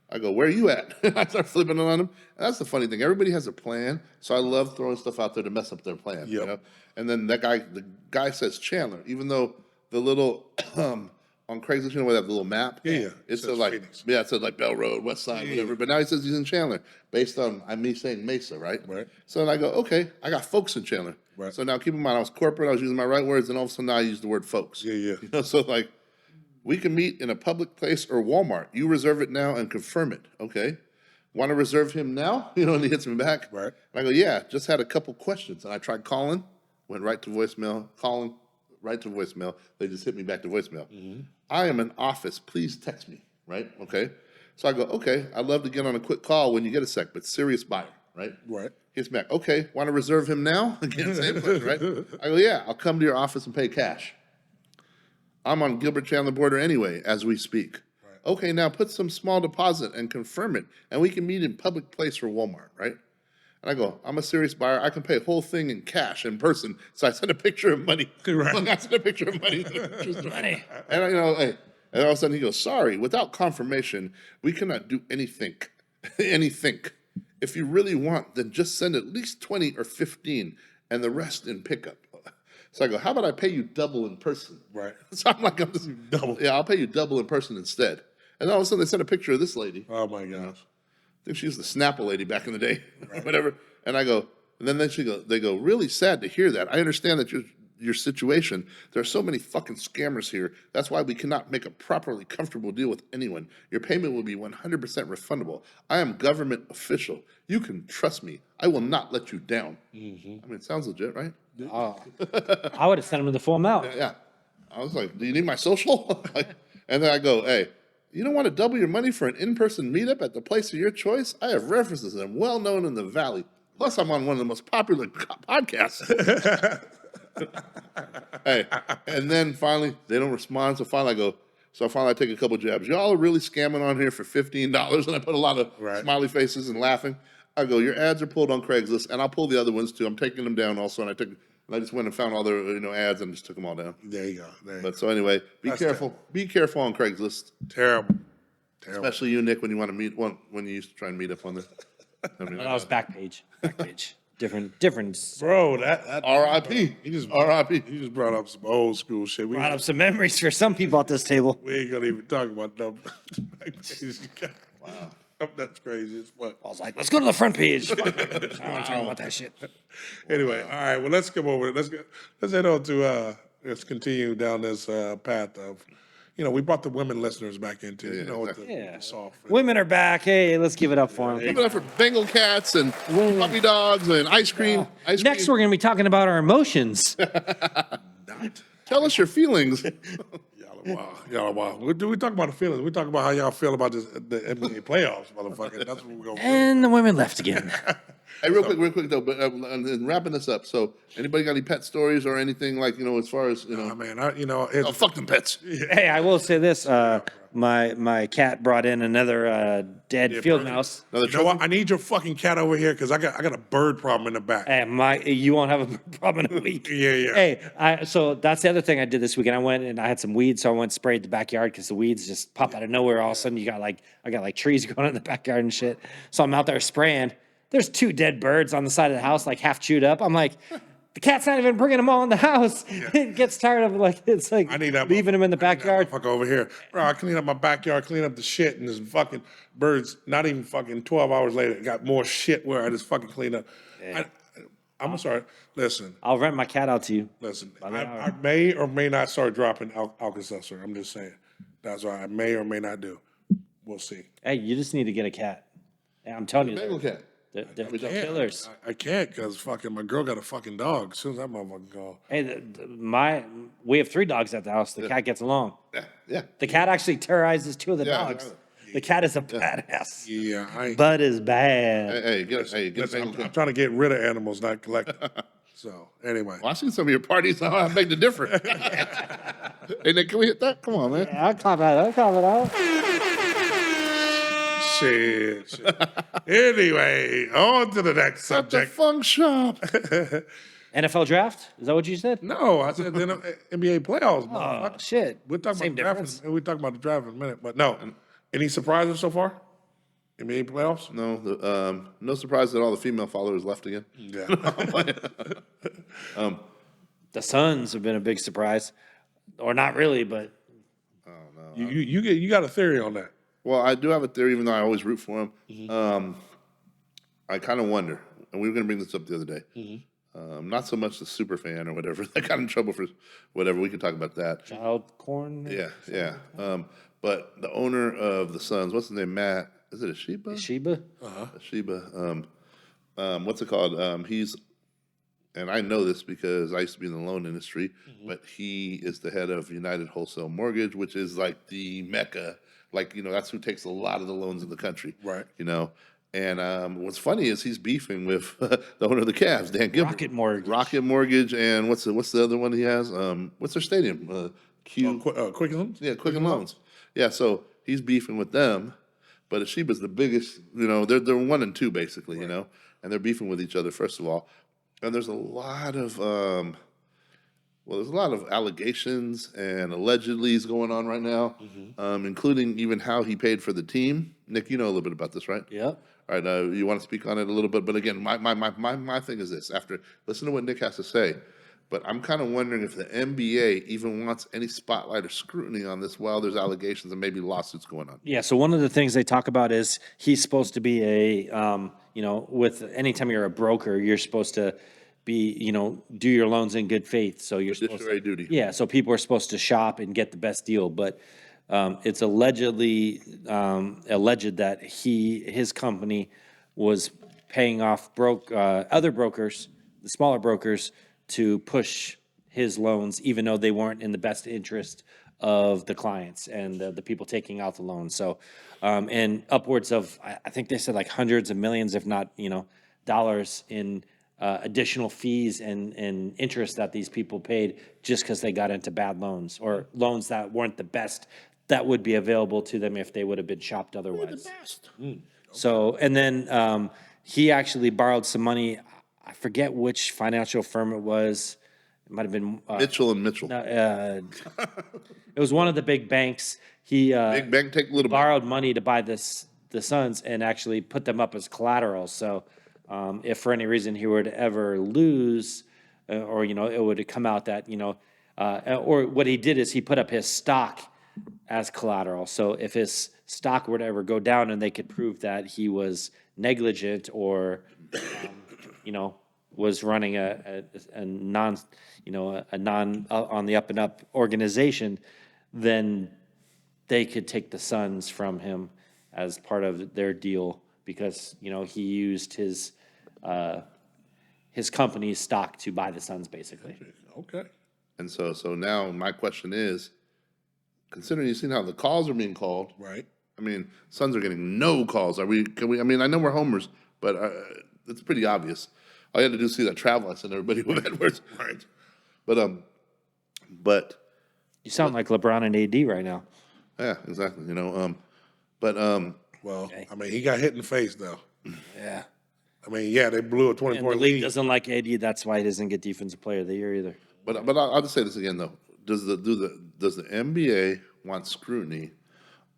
I go, where are you at? I start flipping it on them. And that's the funny thing. Everybody has a plan, so I love throwing stuff out there to mess up their plan. Yep. And then the guy says Chandler, even though the little on Craigslist, where they have the little map. Yeah. It said Phoenix. it said like Bell Road, West Side, whatever. But now he says he's in Chandler, based on me saying Mesa, right? Right. So then I go, okay, I got folks in Chandler. Right. So now keep in mind, I was corporate, I was using my right words, and all of a sudden now I use the word folks. Yeah. So like, we can meet in a public place or Walmart. You reserve it now and confirm it. Okay. Want to reserve him now? And he hits me back. Right. And I go, yeah, just had a couple questions. And I tried calling, went right to voicemail, calling, right to voicemail. They just hit me back to voicemail. I am in office. Please text me. Right. Okay. So I go, okay, I'd love to get on a quick call when you get a sec, but serious buyer. Right. Right. Hits me back. Okay. Want to reserve him now? Again, same question, right? I go, yeah, I'll come to your office and pay cash. I'm on Gilbert Chandler border anyway, as we speak. okay, now put some small deposit and confirm it, and we can meet in public place or Walmart, right? And I go, I'm a serious buyer. I can pay a whole thing in cash in person. So I sent a picture of money. Right. I sent a picture of money. Money. And hey, and all of a sudden he goes, sorry, without confirmation, we cannot do anything. Anything. If you really want, then just send at least 20 or 15 and the rest in pickup. So I go, how about I pay you double in person? Right. So I'm just Double. Yeah, I'll pay you double in person instead. And all of a sudden they sent a picture of this lady. Oh my gosh. I think she was the Snapple lady back in the day, whatever. And I go, and then they go, really sad to hear that. I understand that your situation. There are so many fucking scammers here. That's why we cannot make a properly comfortable deal with anyone. Your payment will be 100% refundable. I am government official. You can trust me. I will not let you down. I mean, it sounds legit, right? I would have sent him the full amount. Yeah. I was like, do you need my social? And then I go, hey, you don't want to double your money for an in-person meetup at the place of your choice? I have references and I'm well known in the Valley. Plus, I'm on one of the most popular podcasts. Hey, and then finally, they don't respond. So finally I take a couple jabs. Y'all are really scamming on here for $15. And I put a lot of smiley faces and laughing. I go, your ads are pulled on Craigslist, and I'll pull the other ones too. I'm taking them down also. And I just went and found all their ads and just took them all down. There you go. But so anyway, be careful. Be careful on Craigslist. Terrible. Especially you, Nick, when you want to meet when you used to try and meet up on there. I mean, That was back page. Different. Bro, that R.I.P. He just R.I.P. He just brought up some old school shit. Brought up some memories for some people at this table. We ain't gonna even talk about no. Wow, that's crazy as fuck. I was like, let's go to the front page. I don't want to talk about that shit. Anyway, all right. Well, let's come over. Let's head on to let's continue down this path of, we brought the women listeners back into, with the soft. Women are back. Hey, let's give it up for them. Give it up for Bengal cats and puppy dogs and ice cream. Next, we're going to be talking about our emotions. Tell us your feelings. Y'all are wild. We talk about the feelings. We talk about how y'all feel about the NBA playoffs, motherfucker. That's what we're going to do. And the women left again. Hey, real quick though, but and wrapping this up. So, anybody got any pet stories or anything like as far as Oh man, fuck them pets. Hey, I will say this. My cat brought in another dead field mouse. Another You know what? I need your fucking cat over here because I got a bird problem in the back. Hey, you won't have a problem in a week. Yeah. Hey, so that's the other thing I did this weekend. I went and I had some weeds, so I went and sprayed the backyard because the weeds just pop out of nowhere. All of a sudden, I got trees growing in the backyard and shit. So I'm out there spraying. There's 2 dead birds on the side of the house, like half chewed up. I'm like, the cat's not even bringing them all in the house. It gets tired of I need that leaving them in the backyard. Fuck over here, bro. I clean up my backyard, clean up the shit, and this fucking birds. Not even fucking 12 hours later, got more shit where I just fucking cleaned up. Yeah. I'm sorry. Listen. I'll rent my cat out to you. Listen. I may or may not start dropping Alka-Seltzer. I'm just saying. That's why I may or may not do. We'll see. Hey, you just need to get a cat. Hey, I'm telling you. Bengal cat. They're killers. I can't because fucking my girl got a fucking dog. As soon as that motherfucker go. Hey, we have 3 dogs at the house. The cat gets along. Yeah. The cat actually terrorizes 2 of the Yeah, dogs. The cat is a badass. Yeah, Bud is bad. Hey, get a listen, Bengal I'm cat. trying to get rid of animals, not collect them. So anyway, Well, I seen some of your parties. I beg to differ. Hey, Nick, can we hit that? Come on, man. Yeah, I'll clap it out. shit. Anyway, on to the next At the subject. funk shop. NFL draft? Is that what you said? No, I said the NBA playoffs. Oh, motherfucker. shit. We'll talk Same about the draft. difference. We'll talk about the draft in a minute. But no, any surprises so far? NBA playoffs? No, no surprise that all the female followers left again. Yeah. The Suns have been a big surprise. Or not really, but You got a theory on that? Well, I do have a theory, even though I always root for them. I kind of wonder, and we were going to bring this up the other day. Not so much the super fan or whatever. I got in trouble for whatever. We could talk about that. child corn. Yeah. But the owner of the Suns, what's his name? Matt. Is it a Sheba? Sheba? Sheba. What's it called? He's, and I know this because I used to be in the loan industry, but he is the head of United Wholesale Mortgage, which is like the mecca. Like, that's who takes a lot of the loans in the country. Right. And what's funny is he's beefing with the owner of the Cavs, Dan Gilbert. Rocket Mortgage. And what's the other one he has? What's their stadium? Quicken Loans? Yeah, Quicken Loans. Yeah, so he's beefing with them, but Ashiba's the biggest. They're 1 and 2 basically. And they're beefing with each other first of all. And there's a lot of there's a lot of allegations and allegedlys going on right now, including even how he paid for the team. Nick, you know a little bit about this, right? Yep. All right, you want to speak on it a little bit, but again, my thing is this: after listen to what Nick has to say, but I'm kind of wondering if the NBA even wants any spotlight or scrutiny on this while there's allegations and maybe lawsuits going on. Yeah. So one of the things they talk about is he's supposed to be with anytime you're a broker, you're supposed to be, do your loans in good faith. So you're supposed Fiduciary duty. Yeah, so people are supposed to shop and get the best deal, but it's alleged that his company was paying off other brokers, the smaller brokers, to push his loans, even though they weren't in the best interest of the clients and the people taking out the loans. So, and upwards of, I think they said like hundreds of millions, if not, dollars in additional fees and interest that these people paid just because they got into bad loans or loans that weren't the best that would be available to them if they would have been shopped otherwise. So, and then he actually borrowed some money. I forget which financial firm it was. It might have been Mitchell and Mitchell. it was one of the big banks. He Big bank take little borrowed money to buy the Suns and actually put them up as collateral. So if for any reason he were to ever lose, or it would have come out that or what he did is he put up his stock as collateral. So if his stock were to ever go down and they could prove that he was negligent or was running a non on the up and up organization, then they could take the Suns from him as part of their deal because he used his company's stock to buy the Suns basically. Okay. And so now my question is, considering you've seen how the calls are being called, Right. I mean, Suns are getting no calls. Can we? I mean, I know we're homers, but it's pretty obvious. All you had to do is see that travel I sent everybody with Edwards. Right. But You sound like LeBron and AD right now. yeah, exactly. Well, I mean, he got hit in the face though. Yeah. I mean, yeah, they blew a And 20-point the league lead. doesn't like AD. That's why he doesn't get Defensive Player of the Year either. But I'll just say this again though: does the NBA want scrutiny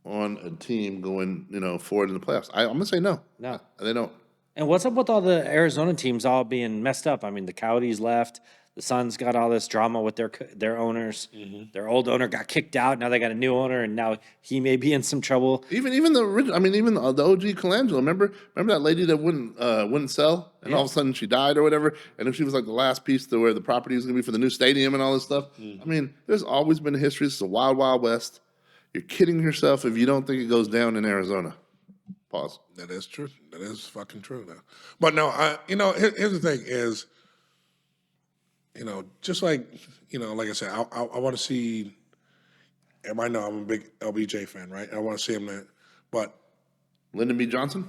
on a team going forward in the playoffs? I'm gonna say no. No. They don't. And what's up with all the Arizona teams all being messed up? I mean, the Coyotes left. The Suns got all this drama with their owners. Their old owner got kicked out. Now they got a new owner, and now he may be in some trouble. Even the original. I mean, even the OG Colangelo. Remember that lady that wouldn't sell, and all of a sudden she died or whatever, and then she was like the last piece to where the property was going to be for the new stadium and all this stuff. I mean, there's always been a history. This is a wild, wild west. You're kidding yourself if you don't think it goes down in Arizona. Pause. That is true. That is fucking true now. But no, here's the thing is, just like, like I said, I want to see, everybody know I'm a big LBJ fan, right? I want to see him there. But, Lyndon B. Johnson?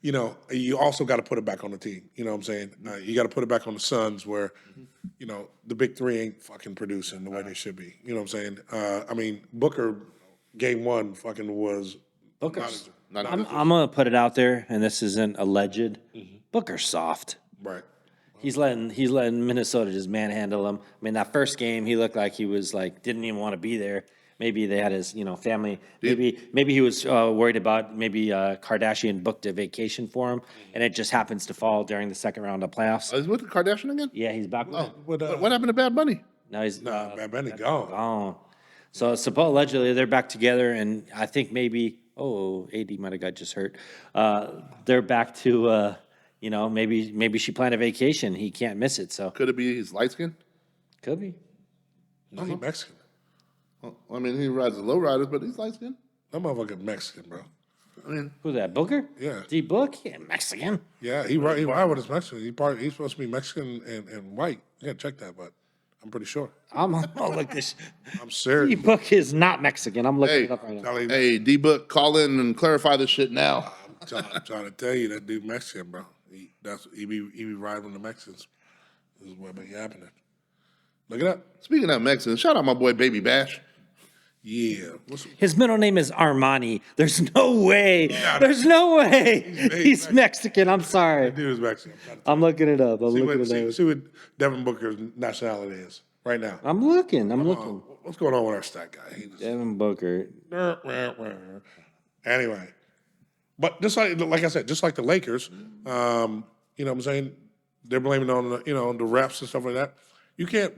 you also got to put it back on the team. You know what I'm saying? You got to put it back on the Suns where, the big three ain't fucking producing the way they should be. You know what I'm saying? I mean, Booker, game one, fucking was Booker's. Not I'm going to put it out there, and this isn't alleged. Booker's soft. right. He's letting Minnesota just manhandle him. I mean, that first game, he looked like he was didn't even want to be there. Maybe they had his family. Maybe he was worried about Kardashian booked a vacation for him, and it just happens to fall during the second round of playoffs. Is with the Kardashian again? Yeah, he's back. What What happened to Bad Bunny? Now he's Bad Bunny gone. gone. So allegedly they're back together, and I think maybe AD might have got just hurt. They're back to maybe she planned a vacation. He can't miss it. So Could it be he's light skinned? could be. No, he Mexican. Well, I mean, he rides the low riders, but he's light skinned. That motherfucker Mexican, bro. I mean, Who's that? Booker? Yeah. D Book? Yeah, Mexican. Yeah, he ride with his Mexican. He's supposed to be Mexican and white. You gotta check that, but I'm pretty sure. I'm gonna look this. I'm D serious. Book is not Mexican. I'm looking Hey, it up right now. Charlie, hey, D-Book, call in and clarify this shit now. I'm trying to tell you that dude Mexican, bro. He be riding with the Mexicans. This is what be happening. Look it up. Speaking of Mexicans, shout out my boy Baby Bash. Yeah. His middle name is Armani. There's no way. There's no way. He's Mexican. I'm sorry. Dude is Mexican. I'm looking it up. I'm See looking what, it up. see what Devin Booker's nationality is right now. I'm looking. I'm looking. What's going on with our stat guy? He just, Devin Booker. anyway, but just like I said, just like the Lakers, you know what I'm saying? They're blaming on the, on the refs and stuff like that. You can't.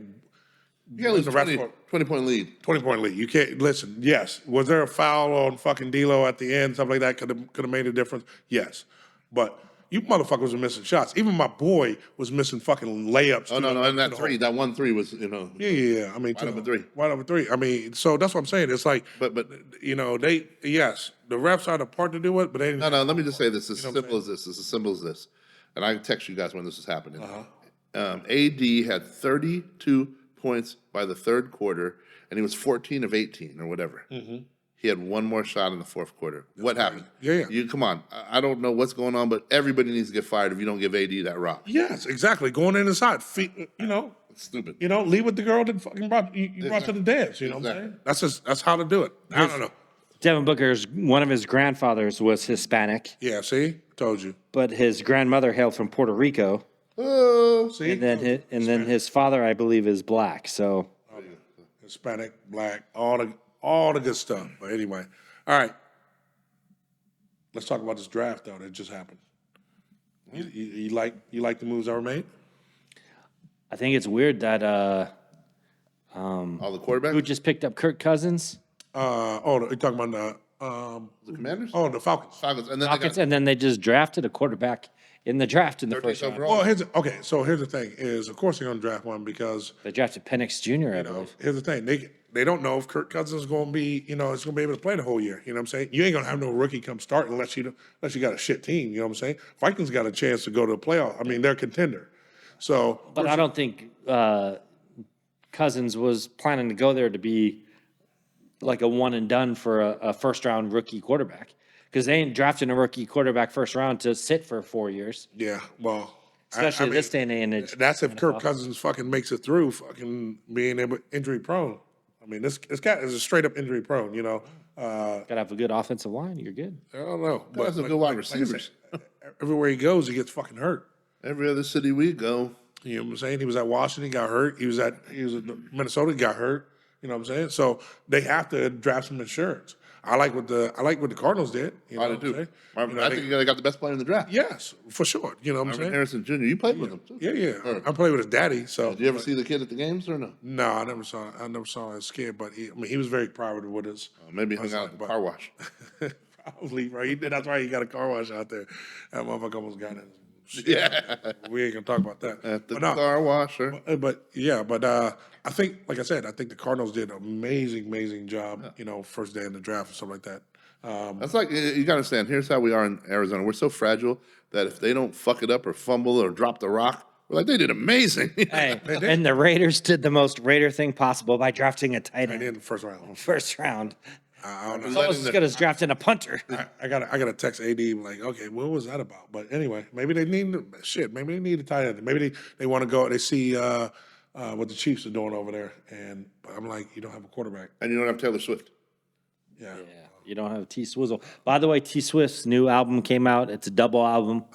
You got to lose the 20-point lead. 20-point lead. You can't listen. Yes, was there a foul on fucking D'Lo at the end? Something like that could have made a difference. Yes, but you motherfuckers are missing shots. Even my boy was missing fucking layups. Oh, no, and that 1 3 was, Yeah. I mean, wide open three. Wide open three. I mean, so that's what I'm saying. It's like, But they yes, the refs had a part to do it, but they didn't. no, let me just say this. It's as know what I'm simple as this. It's as simple as this. And I text you guys when this was happening. Uh-huh. AD had 32 points by the third quarter, and he was 14 of 18 or whatever. He had one more shot in the fourth quarter. What happened? Yeah. You come on. I don't know what's going on, but everybody needs to get fired if you don't give AD that rock. Yes, exactly. Going in inside, feet, It's stupid. leave with the girl that fucking brought to the dance. You know what I'm saying? That's how to do it. I don't know. Devin Booker's one of his grandfathers was Hispanic, Yeah, see, told you. but his grandmother hailed from Puerto Rico, Oh, See, and then his father, I believe, is black. So Hispanic, black, all the good stuff. But anyway, all right. Let's talk about this draft though that just happened. You like the moves that were made? I think it's weird that all the who quarterbacks? just picked up Kirk Cousins, You're talking about The Commanders? the Falcons. Falcons. And then Falcons, and then they just drafted a quarterback in the draft in the 13th first round. overall. Well, here's the thing is, of course they're going to draft one because They drafted Penix Jr. I believe. here's the thing they don't know if Kirk Cousins is going to be is going to be able to play the whole year. You know what I'm saying? You ain't going to have no rookie come start unless you got a shit team. You know what I'm saying? Vikings got a chance to go to the playoff. I mean, they're a contender. So, But I don't think Cousins was planning to go there to be like a one and done for a first round rookie quarterback, because they ain't drafting a rookie quarterback first round to sit for 4 years, yeah, well, especially this day and age. That's if Kirk Cousins fucking makes it through fucking being injury prone. I mean, this cat is a straight up injury prone. Gotta have a good offensive line. You're good. I don't know. But some good wide receivers. Everywhere he goes, he gets fucking hurt. Every other city we go. You know what I'm saying? He was at Washington, he got hurt. He was at Minnesota, he got hurt. You know what I'm saying? So they have to draft some insurance. I like what the Cardinals did. You know I what do I'm too. saying? I think they got the best player in the draft. Yes, for sure. You know what I'm Marvin saying? Harrison Jr. You played with him too. Yeah. I played with his daddy. So Did you ever see the kid at the games or no? No, I never saw his kid, but he was very private with us. Maybe he hung out at the car wash. Probably, right? That's why he got a car wash out there. That motherfucker almost got it. Yeah. We ain't gonna talk about that. At the But no, car washer. But I think, like I said, I think the Cardinals did an amazing job. First day in the draft and stuff like that. That's like, you got to understand, here's how we are in Arizona. We're so fragile that if they don't fuck it up or fumble or drop the rock, we're like, they did amazing. Hey, and the Raiders did the most Raider thing possible by drafting a tight And end in the first round, first round. I don't It's know. almost as good as drafting a punter. I got to text AD like, okay, what was that about? But anyway, maybe they need Maybe they need a tight end. Maybe they want to go. They see what the Chiefs are doing over there, and I'm like, you don't have a quarterback. And you don't have Taylor Swift. Yeah. Yeah, you don't have T Swizzle. By the way, T Swift's new album came out. It's a double album.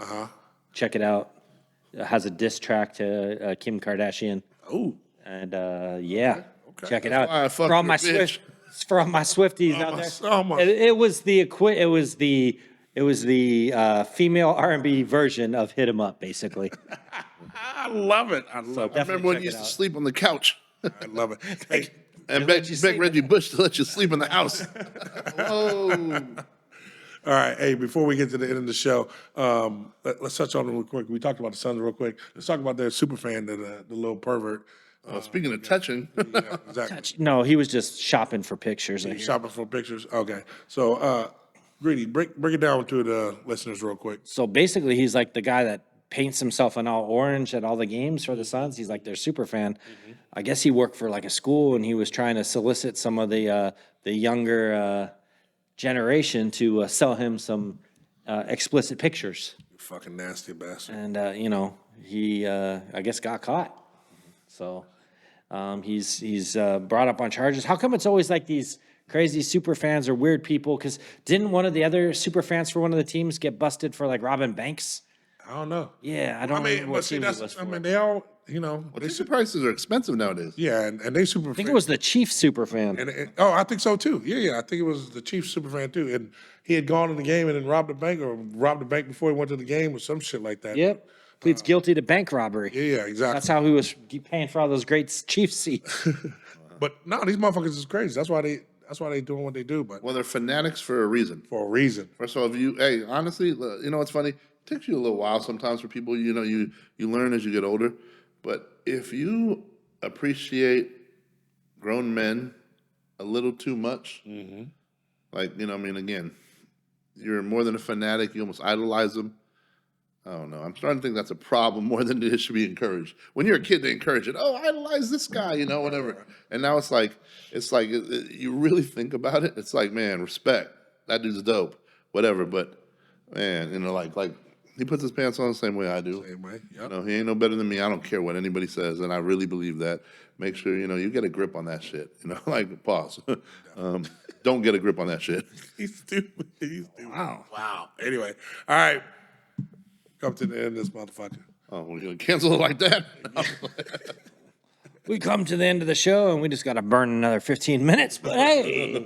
Check it out. It has a diss track to Kim Kardashian. Oh, And check it That's why I out fuck for all your my bitch. for all my Swifties out there. oh my- It was the female R&B version of "Hit 'Em Up," basically. I love it. I love it. I remember when you used to sleep on the couch I love it. Hey, and beg Reggie Bush to let you sleep in the house. Whoa. all right. Hey, before we get to the end of the show, let's touch on it real quick. We talked about the Suns real quick. Let's talk about their super fan, the little pervert. Speaking of touching, Yeah, exactly. No, he was just shopping for pictures. I hear. Shopping for pictures. Okay. So, Greedy, break it down to the listeners real quick. So basically, he's like the guy that paints himself in all orange at all the games for the Suns. He's like their super fan. I guess he worked for like a school, and he was trying to solicit some of the younger generation to sell him some explicit pictures. You fucking nasty bastard. And he I guess got caught. So he's brought up on charges. How come it's always like these crazy super fans or weird people. Because didn't one of the other super fans for one of the teams get busted for like robbing banks? I don't know. Yeah, I don't remember what team it was for. I mean, they all, you know, Well, ticket prices are expensive nowadays. yeah, and they super. I think it was the Chiefs super fan. Oh, I think so too. Yeah, I think it was the Chiefs super fan too. And he had gone in the game and then robbed the bank or robbed the bank before he went to the game or some shit like that. Yep. Pleads guilty to bank robbery. Yeah, exactly. That's how he was paying for all those great Chiefs seats. But no, these motherfuckers is crazy. That's why they doing what they do. But Well, they're fanatics for a reason. for a reason. First of all, hey, honestly, you know what's funny? It takes you a little while sometimes for people, you know, you learn as you get older. But if you appreciate grown men a little too much, like, you know, I mean, again, you're more than a fanatic, you almost idolize them. I don't know. I'm starting to think that's a problem more than it should be encouraged. When you're a kid, they encourage it. Oh, idolize this guy, you know, whatever. And now it's like you really think about it. It's like, man, respect. That dude's dope, whatever. But man, you know, like he puts his pants on the same way I do. Same way, yep. You know, he ain't no better than me. I don't care what anybody says, and I really believe that. Make sure you know you get a grip on that shit. You know, like pause. Don't get a grip on that shit. He's stupid. He's stupid. Wow. Anyway, all right. Come to the end of this motherfucker. Oh, we're gonna cancel it like that? We come to the end of the show and we just got to burn another 15 minutes. But hey,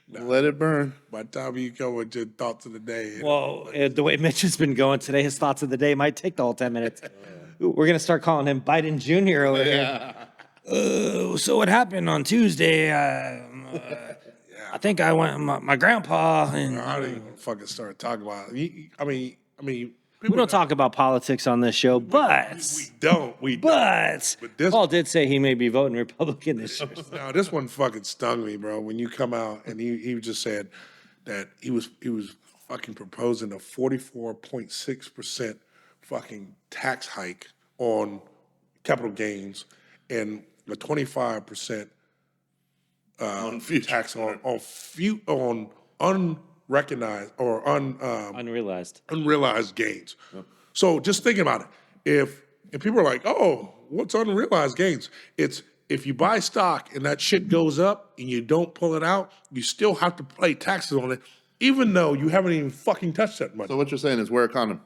Let it burn. By the time you come with your thoughts of the day. well, the way Mitch has been going today, his thoughts of the day might take the whole 10 minutes. We're going to start calling him Biden Jr. over here. So what happened on Tuesday? I think I went my grandpa and I don't even fucking start talking about it. I mean, we don't talk about politics on this show, but we don't. But this, Paul did say he may be voting Republican this year. no, this one fucking stung me, bro. When you come out and he just said that he was fucking proposing a 44.6% fucking tax hike on capital gains and a 25% On future. tax on unrecognized or Unrealized. unrealized gains. So just thinking about it, if people are like, "Oh, what's unrealized gains?" It's if you buy stock and that shit goes up and you don't pull it out, you still have to pay taxes on it, even though you haven't even fucking touched that money. So what you're saying is wear a condom.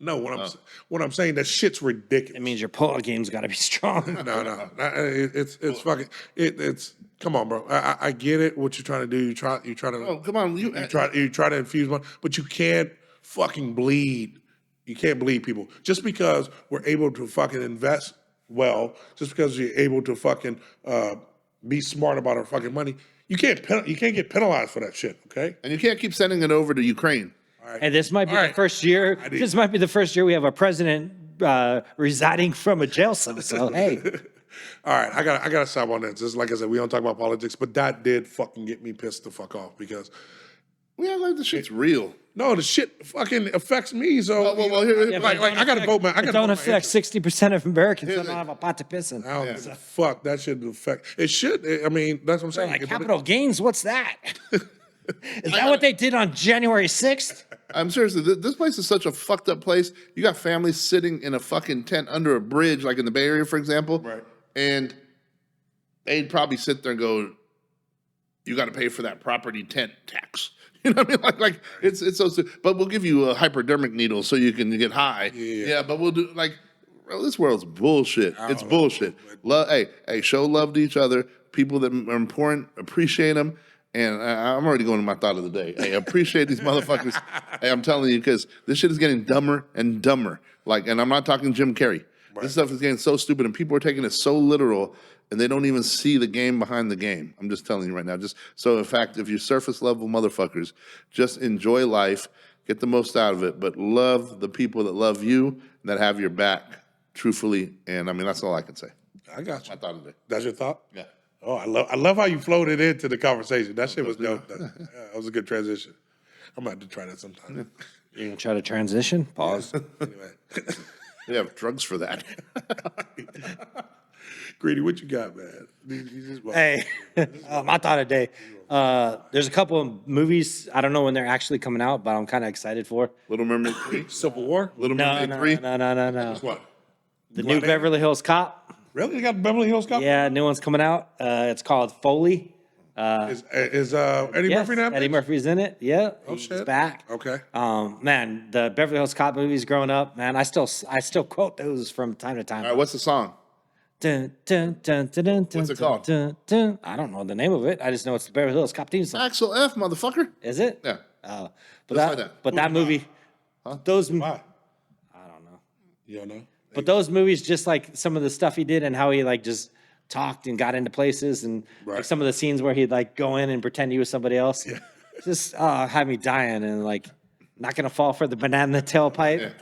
No, what I'm saying, that shit's ridiculous. It means your pull-out game's got to be strong. No, it's fucking it's. Come on, bro. I get it. What you're trying to do, you try to. Oh, come on, you try to infuse money, but you can't fucking bleed. You can't bleed people just because we're able to fucking invest well. Just because you're able to fucking be smart about our fucking money, you can't get penalized for that shit. Okay. And you can't keep sending it over to Ukraine. And this might be All the right. first year. This might be the first year we have a president residing from a jail cell. So hey, All right, I gotta stop on that. Just like I said, we don't talk about politics, but that did fucking get me pissed the fuck off because We act like the shit's real. no, the shit fucking affects me. So Well, here, like I gotta vote, man. I it gotta don't vote my affect interest. 60% of Americans that don't have a pot to piss in. I don't give a fuck. That should affect. It should. I mean, that's what I'm saying. Like capital gains, what's that? Is that what they did on January 6th? I'm seriously, this place is such a fucked up place. You got families sitting in a fucking tent under a bridge, like in the Bay Area, for example. Right. And they'd probably sit there and go, you got to pay for that property tent tax. You know what I mean? Like it's so, but we'll give you a hypodermic needle so you can get high. Yeah, but we'll do like, bro, this world's bullshit. It's bullshit. Love, hey, show love to each other. People that are important, appreciate them. And I'm already going to my thought of the day. Hey, appreciate these motherfuckers. Hey, I'm telling you, because this shit is getting dumber and dumber. Like, and I'm not talking Jim Carrey. Right. This stuff is getting so stupid, and people are taking it so literal, and they don't even see the game behind the game. I'm just telling you right now. Just so, in fact, if you're surface level motherfuckers, just enjoy life, get the most out of it, but love the people that love you and that have your back, truthfully. And I mean, that's all I can say. I got you. My thought of the day. That's your thought? Yeah. Oh, I love how you floated into the conversation. That shit was dope. That was a good transition. I'm about to try that sometime. You gonna try to transition? Pause. Anyway, We have drugs for that. Greedy, what you got, man? You just- Hey, my thought of the day. There's a couple of movies. I don't know when they're actually coming out, but I'm kind of excited for. Little Mermaid 3. Civil War? Little No, Mermaid no, 3. no. What? The new Beverly Hills Cop. Really? They got Beverly Hills Cop? Yeah, new one's coming out. It's called Foley. Is Eddie Yes, Murphy in that? Eddie bitch? Murphy's in it. Yeah, he's shit. back. Okay. Man, the Beverly Hills Cop movies growing up, man, I still quote those from time to time. All right, what's the song? Dun, dun, dun, dun, dun, What's it dun, called? dun, dun. I don't know the name of it. I just know it's the Beverly Hills Cop theme song. Axel F, motherfucker. Is it? Yeah. But Just that, like that. but that movie, those, Why? I don't know. You don't know? But those movies, just like some of the stuff he did and how he like just talked and got into places and like Right. some of the scenes where he'd like go in and pretend he was somebody else, just had me dying and like not gonna fall for the banana in the tailpipe.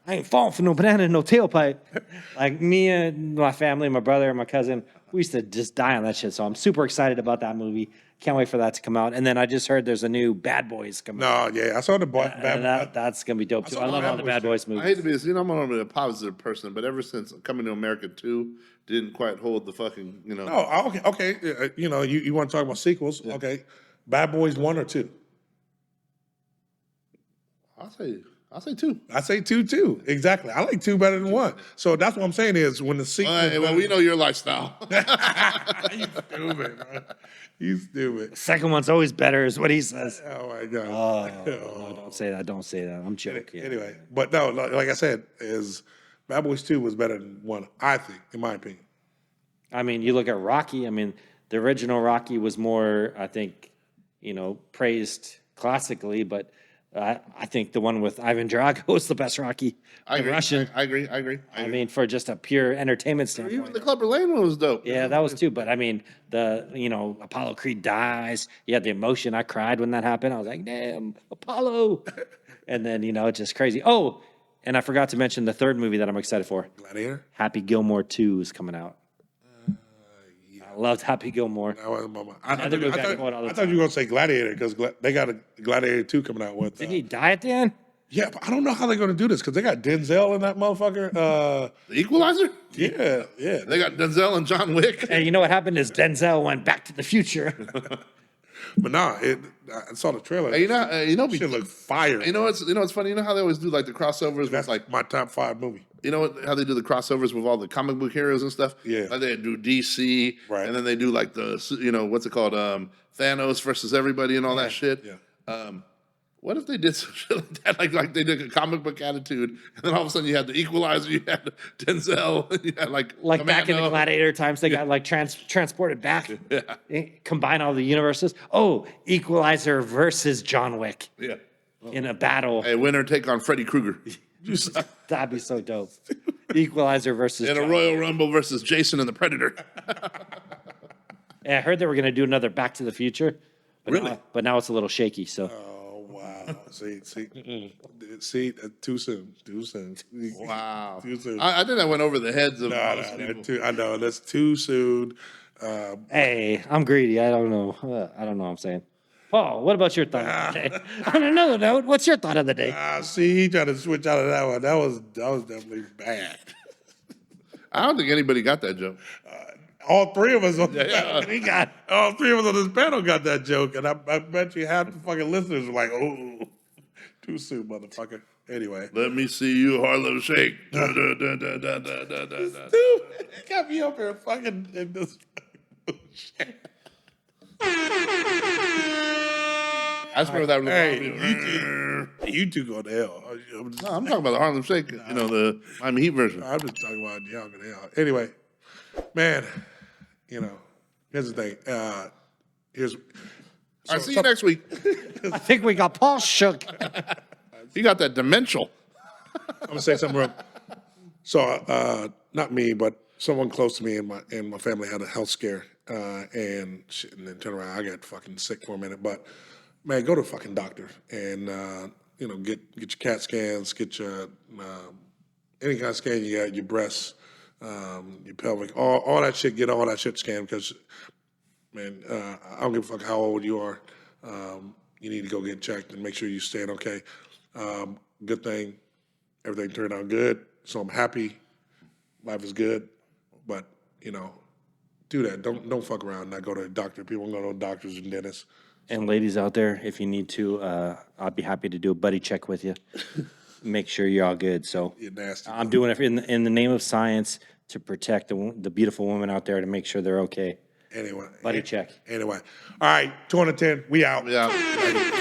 I ain't falling for no banana in no tailpipe. Like me and my family, my brother and my cousin, we used to just die on that shit. So I'm super excited about that movie. Can't wait for that to come out. And then I just heard there's a new Bad Boys coming out. No, yeah, I saw the boy. And that's gonna be dope too. saw I the love Bad all the Boys Bad too. Boys I movies. hate to be, I'm normally a positive person, but ever since Coming to America 2 didn't quite hold the fucking, Oh, okay. You want to talk about sequels? Okay, Bad Boys 1 or 2? I'll say 2. I say 2 too. Exactly. I like 2 better than 1. So that's what I'm saying is when the sequel. Well, we know your lifestyle. You stupid, bro. You stupid. Second one's always better, is what he says. Oh my god. No, don't say that. Don't say that. I'm joking. Anyway, but no, like I said, is Bad Boys 2 was better than 1, I think, in my opinion. I mean, you look at Rocky. I mean, the original Rocky was more, I think, praised classically, but I think the one with Ivan Drago is the best Rocky. I The agree. Russian. I agree. I mean, for just a pure entertainment Even standpoint. the Clubber Lane one was dope. Yeah, that was too. But I mean, Apollo Creed dies. You had the emotion. I cried when that happened. I was like, damn, Apollo. And then, it's just crazy. Oh, and I forgot to mention the third movie that I'm excited for. Gladiator? Happy Gilmore 2 is coming out. I loved Happy Gilmore. That wasn't my mind. I Another movie I quote all the thought you were going to say Gladiator because they got a Gladiator 2 coming out with. Didn't he die at the end? Yeah, but I don't know how they're going to do this because they got Denzel in that motherfucker. The Equalizer? Yeah. They got Denzel and John Wick. And you know what happened is Denzel went back to the future. But nah, I saw the trailer. Hey, Shit look fire. You know what's funny? You know how they always do like the crossovers That's with like my top 5 movie. you know how they do the crossovers with all the comic book heroes and stuff? Yeah. Like they do DC, Right. and then they do like the what's it called? Thanos versus everybody and all that shit. Yeah. What if they did some shit like that? Like they did a comic book attitude, and then all of a sudden you had the Equalizer, you had Denzel, you had like Back in the Commando. Gladiator times, they got like transported back. Combine all the universes. Oh, Equalizer versus John Wick Yeah. in a battle. Hey, winner take on Freddy Krueger. That'd be so dope. Equalizer versus In a John Royal Rumble versus Jason and the Predator. Yeah, I heard they were going to do another Back to the Future. But Really? but now it's a little shaky. So Oh, wow. See, too soon. Too soon. Wow. Too soon. I think that went over the heads of Nah, most people. I know, that's too soon. hey, I'm greedy. I don't know. What I'm saying. Paul, what about your thought of the day? On another note, what's your thought of the day? See, he tried to switch out of that one. That was definitely bad. I don't think anybody got that joke. All 3 of us on the Yeah. panel, he got all 3 of us on this panel got that joke, and I bet you half the fucking listeners were like, "Oh, too soon, motherfucker." Anyway, Let me see you, Harlem Shake. Da, da, da, da, da, da, da, da, da. dude, it got me up here fucking in this. I just remember that. Hey, you two go to hell. No, I'm talking about the Harlem Shake, the Miami Heat version. I'm just talking about y'all go to hell. Anyway, man, here's the thing. Here's. All right, see you next week. I think we got Paul shook. You got that demential. I'm gonna say something real. So, not me, but someone close to me and my family had a health scare, and shit, and then turn around, I got fucking sick for a minute. But man, go to a fucking doctor and get your CAT scans, get your any kind of scan you got, your breasts, your pelvic, all that shit. Get all that shit scanned because, man, I don't give a fuck how old you are. You need to go get checked and make sure you're staying okay. Good thing, everything turned out good. So I'm happy. Life is good, but do that. Don't fuck around. And not go to a doctor. People don't go to doctors and dentists. And ladies out there, if you need to, I'll be happy to do a buddy check with you. Make sure you're all good. So You're nasty. I'm doing it in the name of science to protect the beautiful women out there to make sure they're okay. Anyway. Buddy check. Anyway. All right, 210. We out. Yeah.